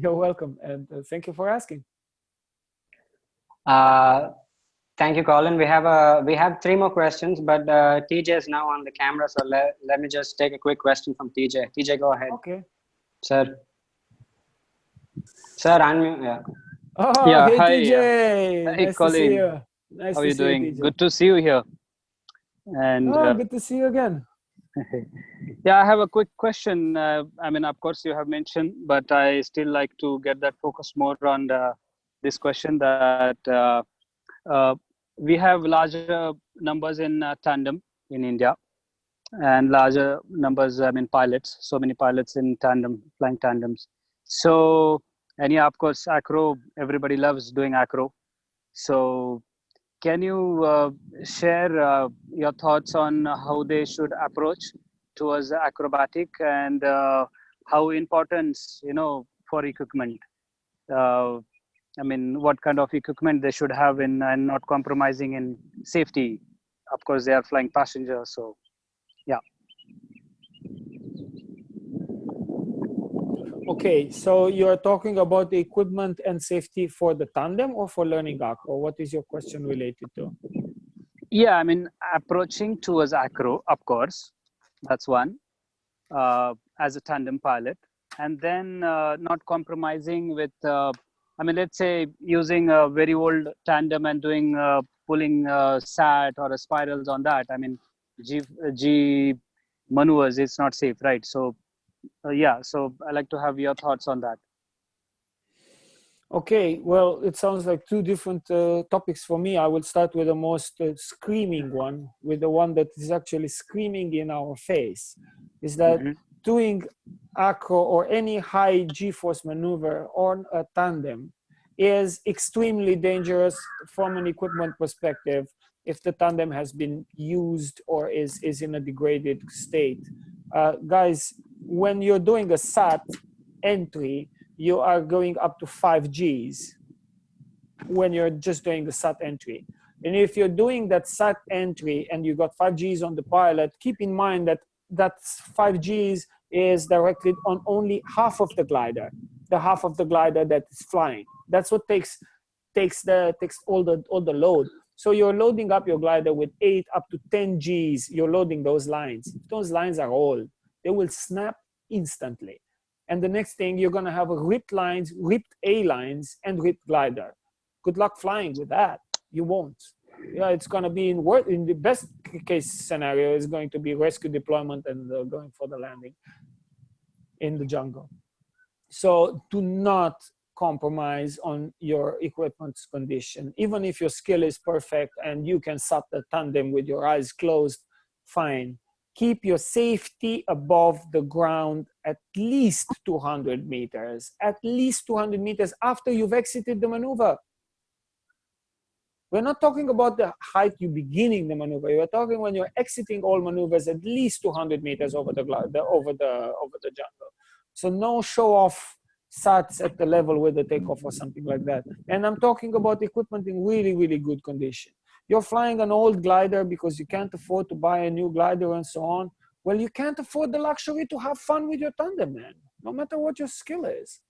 You're welcome, and thank you for asking. Thank you, Colin. We have 3 more questions, but TJ is now on the camera, so let me just take a quick question from TJ. TJ, go ahead. Okay. Sir, unmute. Yeah. Oh, yeah, hey, hi. TJ. Hey, Nice Colin. to see you. Nice How are to you see you, doing? TJ. Good to see you here. And Good to see you again. yeah, I have a quick question. I mean, of course, you have mentioned, but I still like to get that focus more on this question that we have larger numbers in tandem in India, and larger numbers, I mean, pilots, so many pilots in tandem, flying tandems. So, and yeah, of course, acro, everybody loves doing acro. So can you share your thoughts on how they should approach towards acrobatic, and how important, you know, for equipment, I mean, what kind of equipment they should have in and not compromising in safety. Of course, they are flying passengers, so yeah. Okay, so you're talking about the equipment and safety for the tandem or for learning acro? What is your question related to? Yeah, I mean, approaching towards acro, of course, that's one, as a tandem pilot. And then not compromising with, I mean, let's say using a very old tandem and doing pulling sat or spirals on that. I mean, G maneuvers, it's not safe, right? So yeah, so I'd like to have your thoughts on that. Okay, well, it sounds like two different topics for me. I will start with the most screaming one, with the one that is actually screaming in our face, is that doing acro or any high G-force maneuver on a tandem is extremely dangerous from an equipment perspective if the tandem has been used or is in a degraded state. Guys, when you're doing a SAT entry, you are going up to 5 Gs when you're just doing the SAT entry. And if you're doing that SAT entry and you got 5 Gs on the pilot, keep in mind that that 5 Gs is directed on only half of the glider, the half of the glider that is flying. That's what takes all the load. So you're loading up your glider with 8 up to 10 Gs. You're loading those lines. If those lines are old, they will snap instantly. And the next thing, you're going to have ripped lines, ripped A-lines, and ripped glider. Good luck flying with that. You won't. Yeah, it's going to be in the best case scenario is going to be rescue deployment and going for the landing in the jungle. So do not compromise on your equipment's condition. Even if your skill is perfect and you can SAT the tandem with your eyes closed, fine. Keep your safety above the ground at least 200 meters, at least 200 meters after you've exited the maneuver. We're not talking about the height you beginning the maneuver. We're talking when you're exiting all maneuvers at least 200 meters over the jungle. So no show off SATs at the level with the takeoff or something like that. And I'm talking about equipment in really, really good condition. You're flying an old glider because you can't afford to buy a new glider and so on. Well, you can't afford the luxury to have fun with your tandem, man, no matter what your skill is.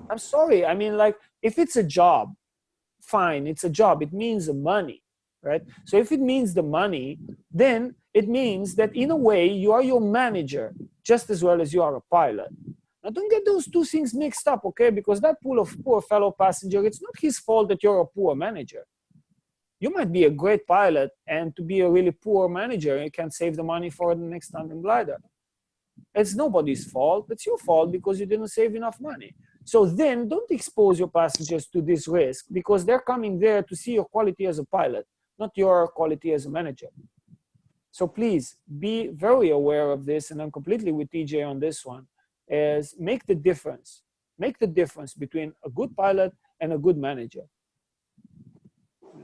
I'm sorry. I mean, like, if it's a job, fine, it's a job. It means the money, right? So if it means the money, then it means that in a way, you are your manager just as well as you are a pilot. Now, don't get those two things mixed up, okay? Because that poor fellow passenger, it's not his fault that you're a poor manager. You might be a great pilot, and to be a really poor manager, you can't save the money for the next tandem glider. It's nobody's fault. It's your fault because you didn't save enough money. So then don't expose your passengers to this risk because they're coming there to see your quality as a pilot, not your quality as a manager. So please be very aware of this, and I'm completely with TJ on this one, is make the difference. Make the difference between a good pilot and a good manager.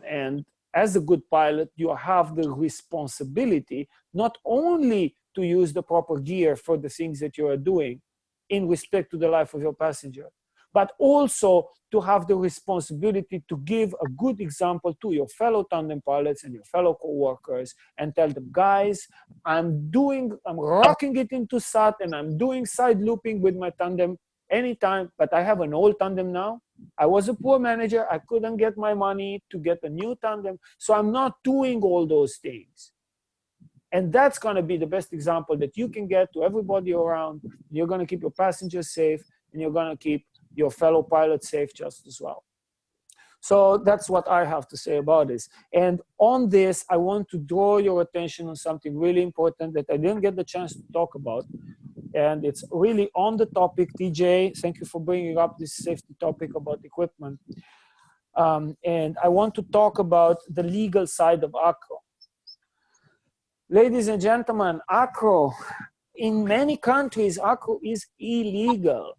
And as a good pilot, you have the responsibility not only to use the proper gear for the things that you are doing in respect to the life of your passenger, but also to have the responsibility to give a good example to your fellow tandem pilots and your fellow co-workers and tell them, guys, I'm rocking it into SAT and I'm doing side looping with my tandem anytime, but I have an old tandem now. I was a poor manager. I couldn't get my money to get a new tandem. So I'm not doing all those things. And that's going to be the best example that you can get to everybody around. You're going to keep your passengers safe, and you're going to keep your fellow pilots safe just as well. So that's what I have to say about this. And on this, I want to draw your attention on something really important that I didn't get the chance to talk about. And it's really on the topic, TJ. Thank you for bringing up this safety topic about equipment. And I want to talk about the legal side of Acro. Ladies and gentlemen, Acro, in many countries, Acro is illegal.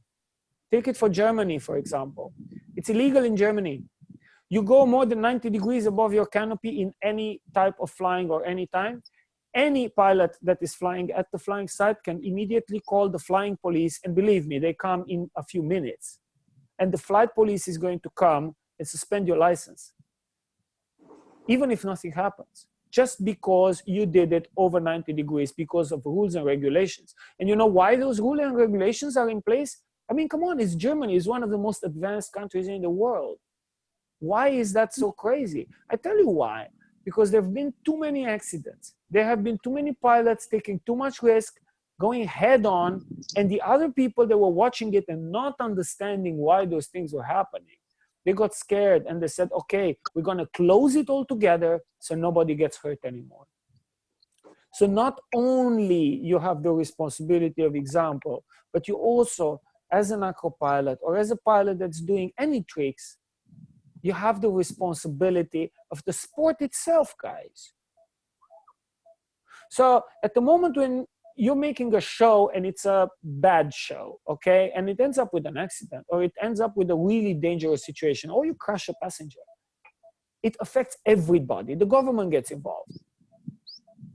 Take it for Germany, for example. It's illegal in Germany. You go more than 90 degrees above your canopy in any type of flying or any time. Any pilot that is flying at the flying site can immediately call the flying police, and believe me, they come in a few minutes. and the flight police is going to come and suspend your license, even if nothing happens, just because you did it over 90 degrees because of rules and regulations. And you know why those rules and regulations are in place? I mean, come on, it's Germany. It's one of the most advanced countries in the world. Why is that so crazy? I tell you why. Because there have been too many accidents. There have been too many pilots taking too much risk, going head on, and the other people that were watching it and not understanding why those things were happening, they got scared and they said, okay, we're gonna close it all together so nobody gets hurt anymore. So not only you have the responsibility of example, but you also, as an acro pilot or as a pilot that's doing any tricks, you have the responsibility of the sport itself, guys. So at the moment when you're making a show and it's a bad show, okay, and it ends up with an accident, or it ends up with a really dangerous situation, or you crash a passenger, it affects everybody. The government gets involved.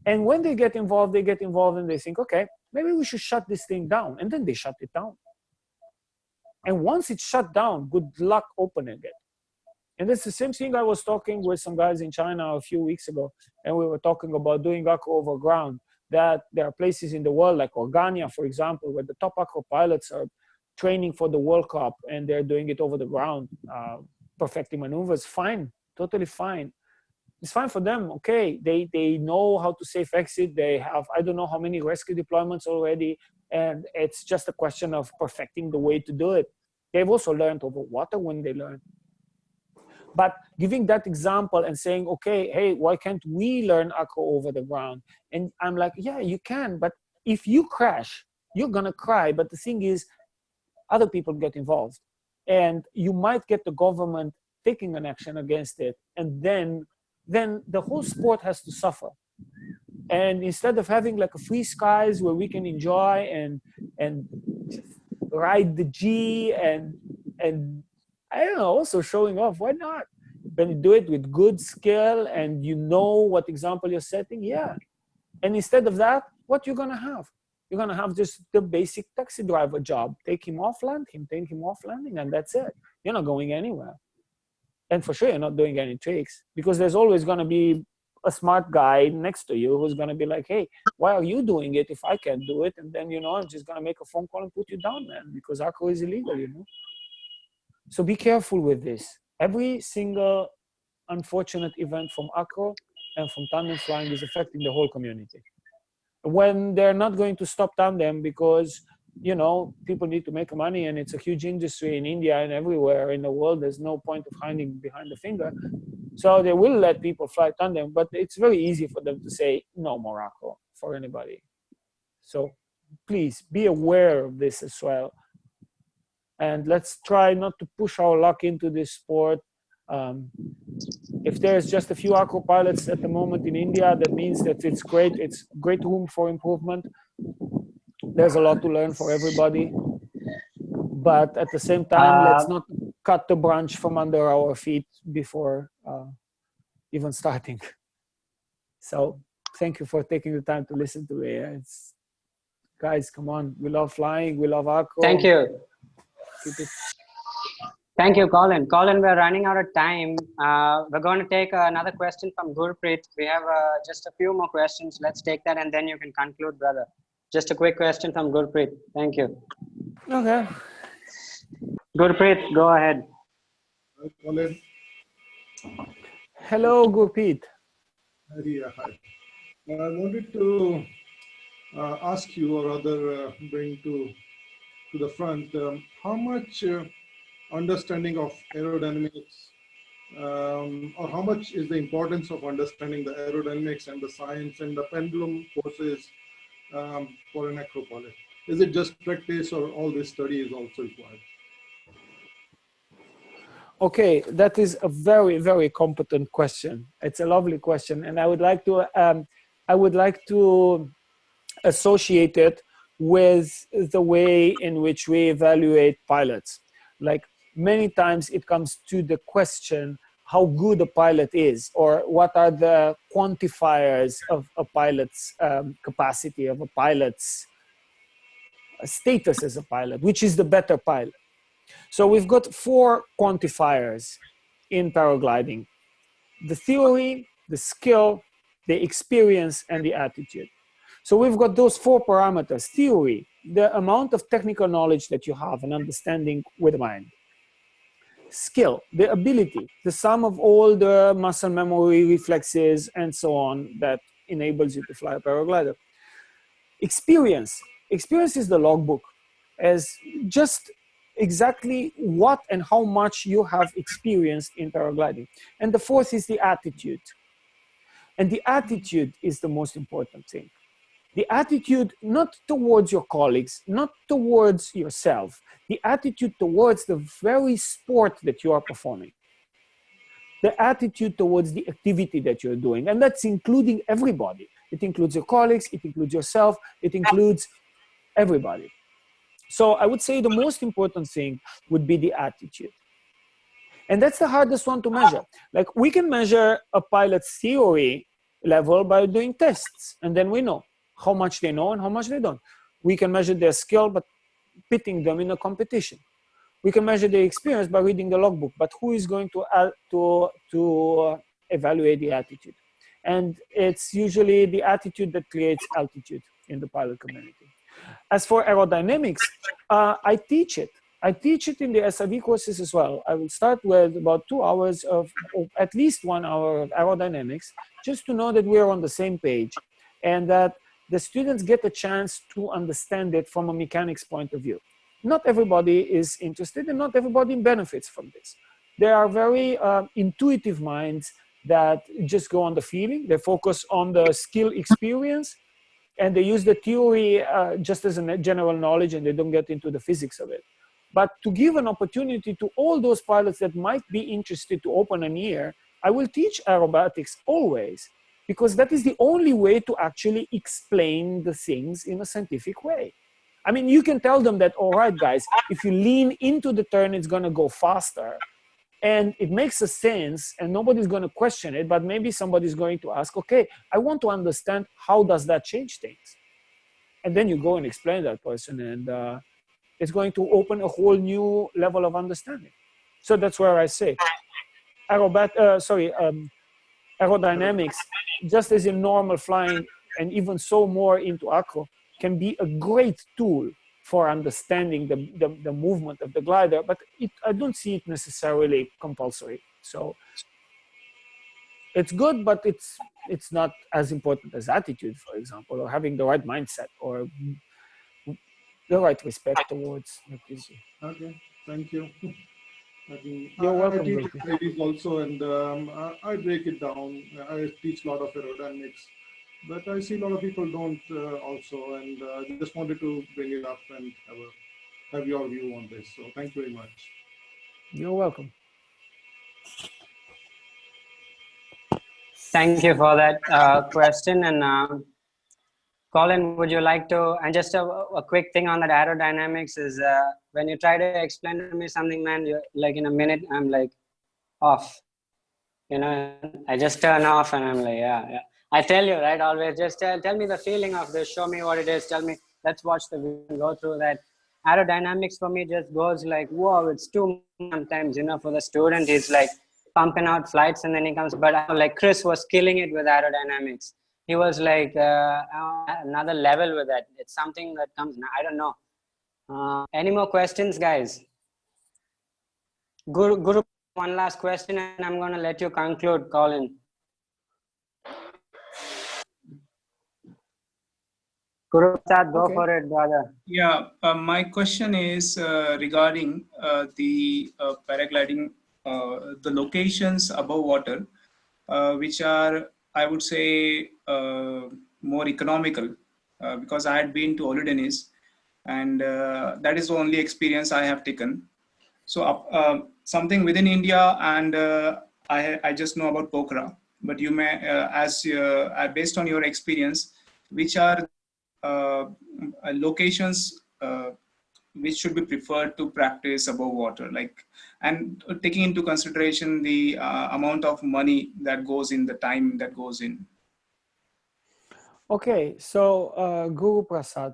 And when they get involved and they think, okay, maybe we should shut this thing down. And then they shut it down. And once it's shut down, good luck opening it. And it's the same thing. I was talking with some guys in China a few weeks ago, and we were talking about doing acro over ground, that there are places in the world like Romania, for example, where the top acro pilots are training for the World Cup and they're doing it over the ground, perfecting maneuvers. Fine, totally fine. It's fine for them, okay. They know how to safe exit. They have, I don't know how many rescue deployments already, and it's just a question of perfecting the way to do it. They've also learned over water when they learn. But giving that example and saying, okay, hey, why can't we learn acro over the ground? And I'm like, yeah, you can, but if you crash, you're gonna cry. But the thing is, other people get involved. And you might get the government taking an action against it. And then the whole sport has to suffer. And instead of having like a free skies where we can enjoy and just ride the G and I don't know, also showing off, why not? When you do it with good skill and you know what example you're setting, yeah. And instead of that, what you're gonna have? You're gonna have just the basic taxi driver job. Take him off, land him, take him off, landing, and that's it. You're not going anywhere. And for sure, you're not doing any tricks, because there's always gonna be a smart guy next to you who's gonna be like, hey, why are you doing it if I can't do it? And then, you know, I'm just gonna make a phone call and put you down, man, because acro is illegal, you know? So be careful with this. Every single unfortunate event from acro and from tandem flying is affecting the whole community. When they're not going to stop tandem because, you know, people need to make money and it's a huge industry in India and everywhere in the world, there's no point of hiding behind the finger. So they will let people fly tandem, but it's very easy for them to say no more acro for anybody. So please be aware of this as well. And let's try not to push our luck into this sport. If there's just a few acro pilots at the moment in India, that means that it's great. It's great room for improvement. There's a lot to learn for everybody. But at the same time, let's not cut the branch from under our feet before even starting. So thank you for taking the time to listen to me. Guys, come on. We love flying. We love acro. Thank you. Thank you, Colin. Colin, we're running out of time. We're going to take another question from Gurpreet. We have just a few more questions. Let's take that and then you can conclude, brother. Just a quick question from Gurpreet. Thank you. Okay. Gurpreet, go ahead. Hi, Colin. Hello, Gurpreet. Hi. I wanted to ask you, or rather bring to the front, how much understanding of aerodynamics, or how much is the importance of understanding the aerodynamics and the science and the pendulum forces for an acro pilot? Is it just practice, or all this study is also required? Okay, that is a very, very competent question. It's a lovely question, and I would like to associate it with the way in which we evaluate pilots. Like many times it comes to the question how good a pilot is, or what are the quantifiers of a pilot's capacity, of a pilot's status as a pilot, which is the better pilot. So we've got 4 quantifiers in paragliding: the theory, the skill, the experience, and the attitude. So we've got those 4 parameters: theory, the amount of technical knowledge that you have and understanding with mind; skill, the ability, the sum of all the muscle memory, reflexes, and so on that enables you to fly a paraglider; experience, experience is the logbook, as just exactly what and how much you have experienced in paragliding; and the 4th is the attitude. And the attitude is the most important thing. The attitude not towards your colleagues, not towards yourself, the attitude towards the very sport that you are performing. The attitude towards the activity that you're doing. And that's including everybody. It includes your colleagues, it includes yourself, it includes everybody. So I would say the most important thing would be the attitude. And that's the hardest one to measure. Like, we can measure a pilot's theory level by doing tests, and then we know how much they know and how much they don't. We can measure their skill by pitting them in a competition. We can measure their experience by reading the logbook, but who is going to evaluate the attitude? And it's usually the attitude that creates altitude in the pilot community. As for aerodynamics, I teach it. I teach it in the SIV courses as well. I will start with about 2 hours of at least 1 hour of aerodynamics, just to know that we are on the same page and that the students get a chance to understand it from a mechanics point of view. Not everybody is interested and not everybody benefits from this. There are very intuitive minds that just go on the feeling. They focus on the skill experience and they use the theory just as a general knowledge, and they don't get into the physics of it. But to give an opportunity to all those pilots that might be interested to open an ear, I will teach aerobatics always, because that is the only way to actually explain the things in a scientific way. I mean, you can tell them that, all right, guys, if you lean into the turn, it's going to go faster. And it makes a sense, and nobody's going to question it, but maybe somebody's going to ask, okay, I want to understand how does that change things? And then you go and explain that person, and it's going to open a whole new level of understanding. So that's where I say, aerodynamics, just as in normal flying, and even so more into acro, can be a great tool for understanding the movement of the glider, but I don't see it necessarily compulsory. So it's good, but it's not as important as attitude, for example, or having the right mindset or the right respect towards activity. Okay, thank you. You're welcome. I teach ladies also, and I break it down. I teach a lot of aerodynamics, but I see a lot of people don't also, and I just wanted to bring it up and have your view on this. So thank you very much. You're welcome. Thank you for that question. And Colin, would you like to, and just a quick thing on that aerodynamics is when you try to explain to me something, man, you're like in a minute, I'm like off. You know, I just turn off and I'm like, yeah. I tell you, right, always just tell me the feeling of this, show me what it is, tell me, let's watch the video, go through that. Aerodynamics for me just goes like, whoa, it's too much sometimes, you know, for the student, he's like pumping out flights and then he comes, but like Chris was killing it with aerodynamics. He was like another level with that. It's something that comes now. I don't know. Any more questions, guys? Guru, one last question and I'm going to let you conclude, Colin. Guru, go for it, brother. Yeah, my question is regarding the paragliding, the locations above water, which are, I would say, more economical, because I had been to Aerodynamics, and that is the only experience I have taken. So something within India, and I just know about Pokhara, but you may, based on your experience, which are locations which should be preferred to practice above water, like, and taking into consideration the amount of money that goes in, the time that goes in. Okay, so Guru Prasad,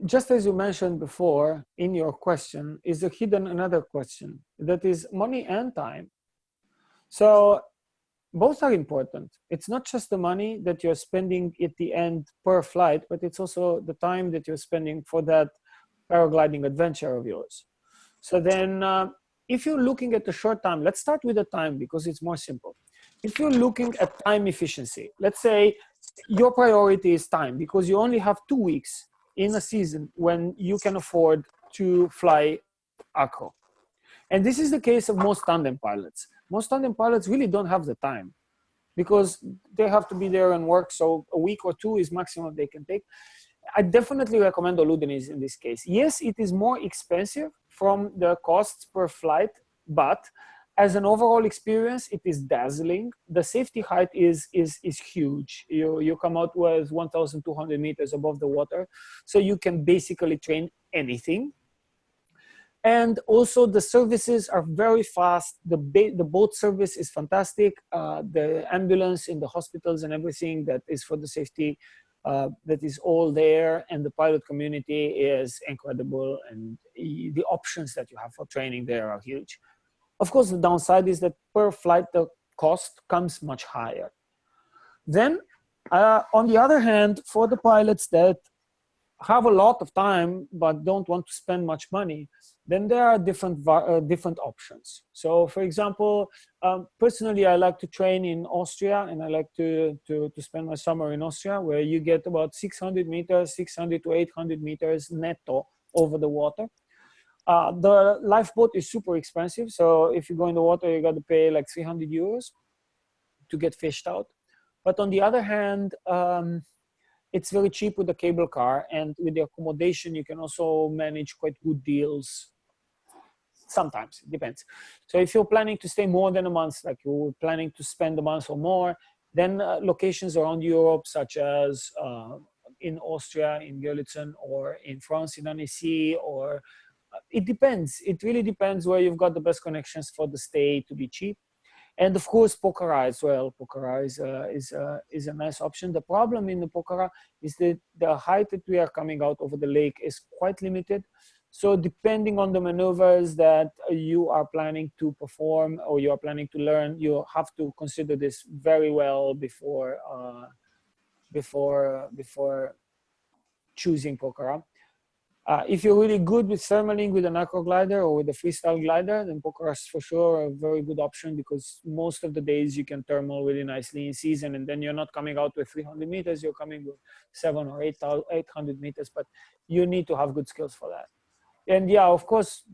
just as you mentioned before in your question, is a hidden another question that is money and time. So both are important. It's not just the money that you're spending at the end per flight, but it's also the time that you're spending for that paragliding adventure of yours. So then if you're looking at the short time, let's start with the time because it's more simple. If you're looking at time efficiency, let's say your priority is time because you only have 2 weeks in a season when you can afford to fly Acro. And this is the case of most tandem pilots. Most tandem pilots really don't have the time because they have to be there and work. So a week or 2 is maximum they can take. I definitely recommend Oludenis in this case. Yes, it is more expensive from the costs per flight, but as an overall experience, it is dazzling. The safety height is huge. You come out with 1,200 meters above the water, so you can basically train anything. And also the services are very fast. The boat service is fantastic. The ambulance in the hospitals and everything that is for the safety, that is all there. And the pilot community is incredible. And the options that you have for training there are huge. Of course, the downside is that per flight, the cost comes much higher. Then, on the other hand, for the pilots that have a lot of time but don't want to spend much money, then there are different options. So, for example, personally, I like to train in Austria, and I like to spend my summer in Austria, where you get about 600 meters, 600 to 800 meters netto over the water. The lifeboat is super expensive. So if you go in the water, you got to pay like 300 euros to get fished out. But on the other hand, it's very cheap with the cable car, and with the accommodation, you can also manage quite good deals. Sometimes, it depends. So if you're planning to stay more than a month, like you're planning to spend a month or more, then locations around Europe, such as in Austria, in Görlitz, or in France, in Annecy, or it depends. It really depends where you've got the best connections for the stay to be cheap. And of course, Pokhara as well. Pokhara is a nice option. The problem in the Pokhara is that the height that we are coming out over the lake is quite limited. So depending on the maneuvers that you are planning to perform or you are planning to learn, you have to consider this very well before choosing Pokhara. If you're really good with thermaling with an Acro glider or with a Freestyle glider, then Pokhara is for sure a very good option because most of the days you can thermal really nicely in season, and then you're not coming out with 300 meters, you're coming with 700 or 800 meters, but you need to have good skills for that. And yeah, of course,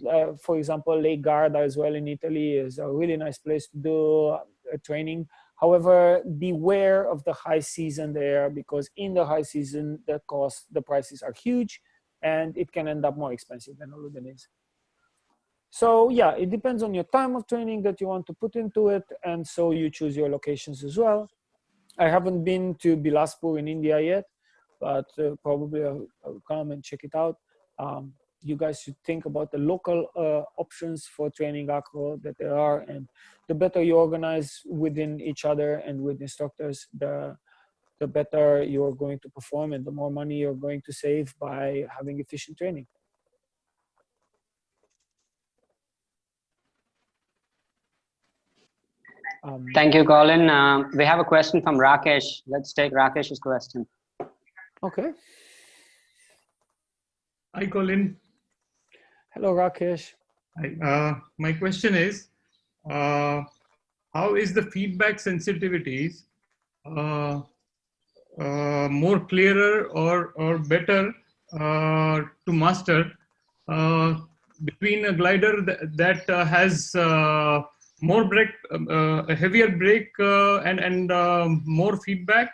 for example, Lake Garda as well in Italy is a really nice place to do training. However, beware of the high season there because in the high season, the prices are huge, and it can end up more expensive than Oludenis. So yeah, it depends on your time of training that you want to put into it, and so you choose your locations as well. I haven't been to Bilaspur in India yet, but probably I'll come and check it out. You guys should think about the local options for training Acro that there are, and the better you organize within each other and with instructors, the better you're going to perform and the more money you're going to save by having efficient training. Thank you, Calin. We have a question from Rakesh. Let's take Rakesh's question. Okay. Hi, Calin. Hello, Rakesh. Hi. My question is, how is the feedback sensitivities more clearer or better to master between a glider that has more brake, a heavier brake and more feedback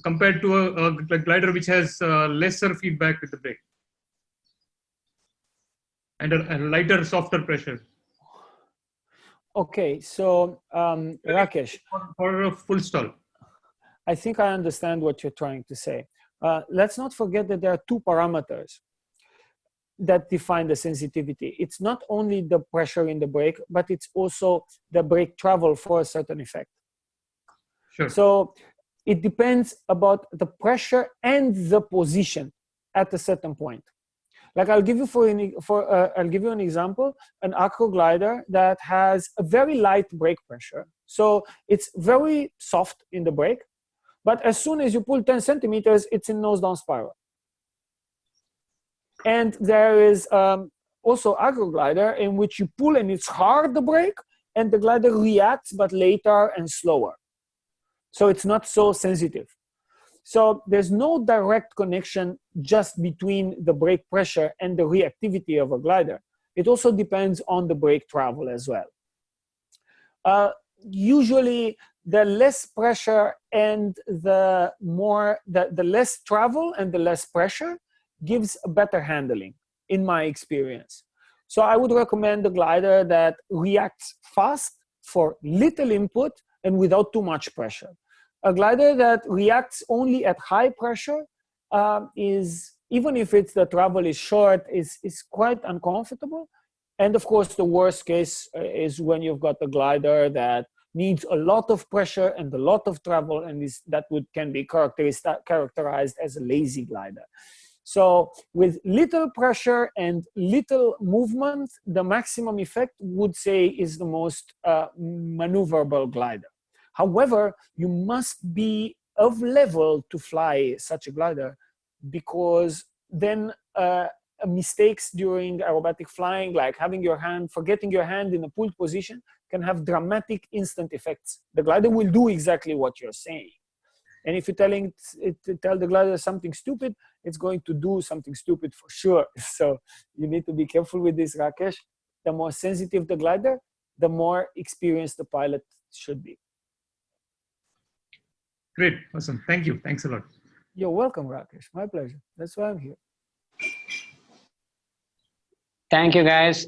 compared to a glider which has lesser feedback with the brake and a lighter, softer pressure? Okay, so Rakesh. For a full stall. I think I understand what you're trying to say. Let's not forget that there are two parameters that define the sensitivity. It's not only the pressure in the brake, but it's also the brake travel for a certain effect. Sure. So it depends about the pressure and the position. at a certain point. Like I'll give you an example, an acro glider that has a very light brake pressure. So it's very soft in the brake, but as soon as you pull 10 centimeters, it's in nose down spiral. And there is also acro glider in which you pull and it's hard, the brake, and the glider reacts, but later and slower. So it's not so sensitive. So there's no direct connection just between the brake pressure and the reactivity of a glider. It also depends on the brake travel as well. Usually the less pressure and the less travel and the less pressure gives a better handling, in my experience. So I would recommend a glider that reacts fast for little input and without too much pressure. A glider that reacts only at high pressure is, even if the travel is short, is quite uncomfortable. And of course, the worst case is when you've got a glider that needs a lot of pressure and a lot of travel, and can be characterized as a lazy glider. So with little pressure and little movement, the maximum effect would say is the most maneuverable glider. However, you must be of level to fly such a glider, because then mistakes during aerobatic flying, like forgetting your hand in a pulled position, can have dramatic instant effects. The glider will do exactly what you're saying. And if you're telling it to tell the glider something stupid, it's going to do something stupid for sure. So you need to be careful with this, Rakesh. The more sensitive the glider, the more experienced the pilot should be. Great, awesome. Thank you. Thanks a lot. You're welcome, Rakesh. My pleasure. That's why I'm here. Thank you, guys.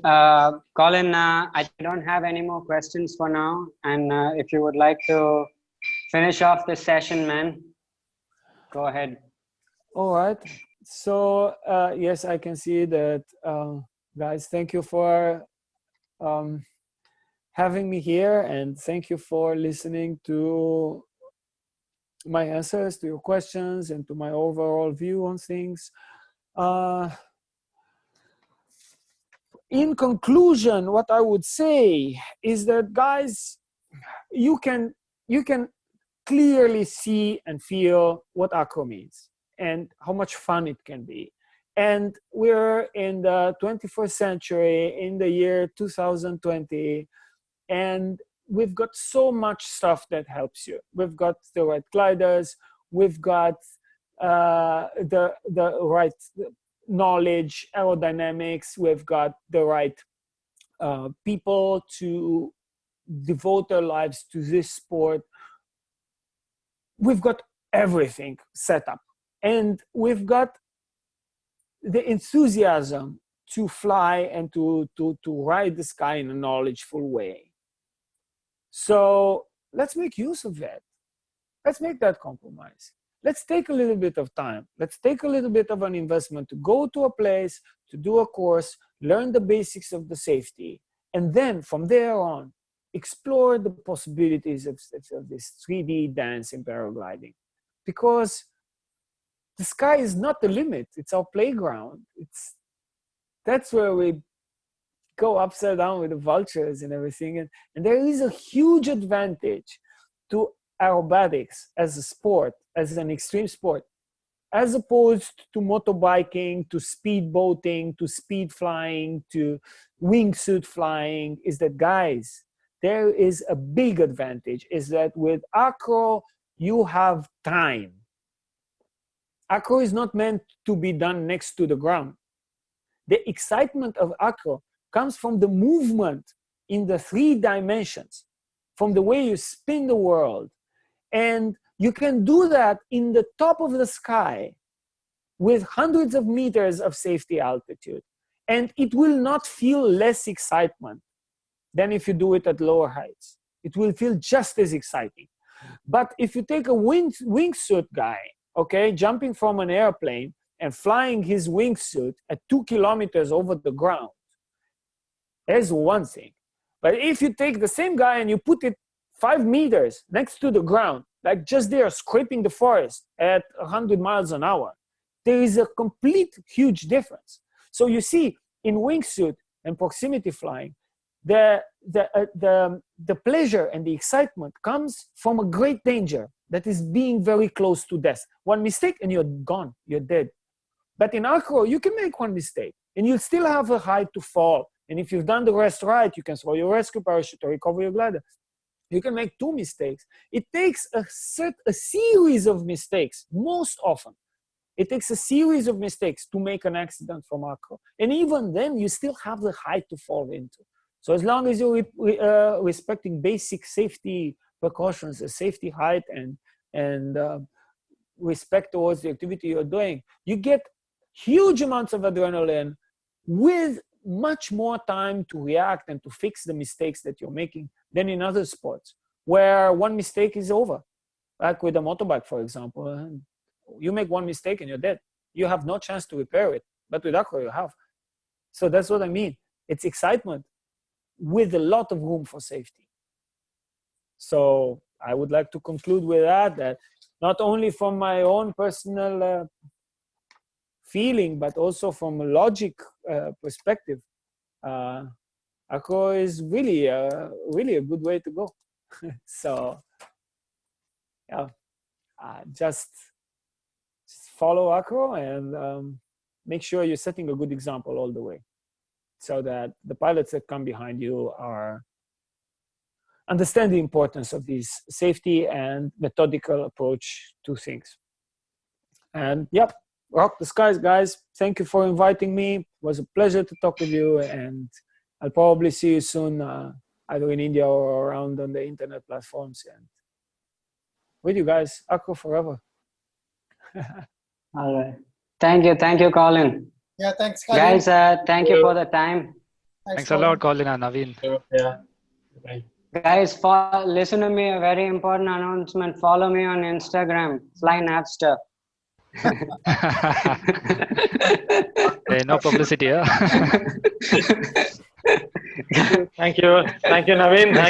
Colin, I don't have any more questions for now. And if you would like to finish off this session, man, go ahead. All right. So, yes, I can see that. Guys, thank you for having me here. And thank you for listening to my answers to your questions and to my overall view on things. In conclusion, what I would say is that, guys, you can clearly see and feel what acro means and how much fun it can be. And we're in the 21st century, in the year 2020, and we've got so much stuff that helps you. We've got the right gliders, we've got the right knowledge, aerodynamics, we've got the right people to devote their lives to this sport. We've got everything set up, and we've got the enthusiasm to fly and to ride the sky in a knowledgeful way. So let's make use of that. Let's make that compromise. Let's take a little bit of time. Let's take a little bit of an investment to go to a place, to do a course, learn the basics of the safety, and then from there on, explore the possibilities of this 3D dance in paragliding. Because the sky is not the limit, it's our playground. That's where we go upside down with the vultures and everything. And there is a huge advantage to aerobatics as a sport, as an extreme sport, as opposed to motorbiking, to speedboating, to speed flying, to wingsuit flying, is that, guys, there is a big advantage, is that with acro, you have time. Acro is not meant to be done next to the ground. The excitement of acro comes from the movement in the 3 dimensions, from the way you spin the world. And you can do that in the top of the sky with hundreds of meters of safety altitude. And it will not feel less excitement than if you do it at lower heights. It will feel just as exciting. But if you take a wingsuit guy, okay, jumping from an airplane and flying his wingsuit at 2 kilometers over the ground, there's one thing. But if you take the same guy and you put it 5 meters next to the ground, like just there scraping the forest at 100 miles an hour, there is a complete huge difference. So you see, in wingsuit and proximity flying, the pleasure and the excitement comes from a great danger that is being very close to death. One mistake and you're gone, you're dead. But in Acro, you can make one mistake and you'll still have a height to fall. And if you've done the rest right, you can throw your rescue parachute or recover your glider. You can make 2 mistakes. It takes a series of mistakes, most often. It takes a series of mistakes to make an accident from Acro. And even then, you still have the height to fall into. So as long as you're respecting basic safety precautions, a safety height, and respect towards the activity you're doing, you get huge amounts of adrenaline with much more time to react and to fix the mistakes that you're making than in other sports, where one mistake is over. Like with a motorbike, for example, you make one mistake and you're dead. You have no chance to repair it. But with Acro, you have. So that's what I mean. It's excitement with a lot of room for safety. So I would like to conclude with that not only from my own personal feeling, but also from a logic perspective, Acro is really a good way to go. So yeah, just follow Acro and make sure you're setting a good example all the way, so that the pilots that come behind you understand the importance of this safety and methodical approach to things. And yep, rock the skies, guys. Thank you for inviting me. It was a pleasure to talk with you, and I'll probably see you soon, either in India or around on the internet platforms. And with you guys, Acro forever. All right. Thank you, Colin. Yeah, thanks, Colin. Guys, thank you for the time. Thanks a lot, Colin and Naveen. Yeah. Bye. Guys, listen to me, a very important announcement. Follow me on Instagram, Fly Napster. Hey, no publicity, yeah? Thank you, Naveen. Thanks Thank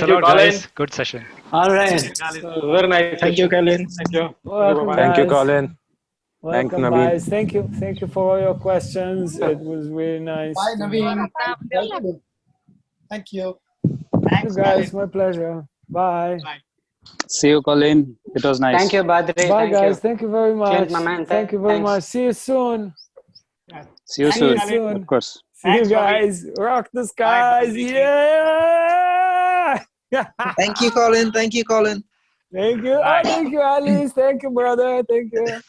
a you, lot, Colin. guys. Good session. All right. Very nice. Thank you, Calin. Thank you. Welcome, Thank you, guys. Colin. Welcome, Naveen. guys. Thank you for all your questions. It was really nice. Bye, Naveen. Thank you. Thank you, guys. My pleasure. Bye. See you, Colin. It was nice. Thank you, Badri. Bye, Thank guys. you. Thank you very much. Clint, my man. Thank you very Thanks. much. See you soon. See you soon. Of course. See you guys. Rock the skies. Yeah. Thank you, Colin. Thank you, Colin. Thank you. Oh, thank you, Alice. Thank you, brother. Thank you.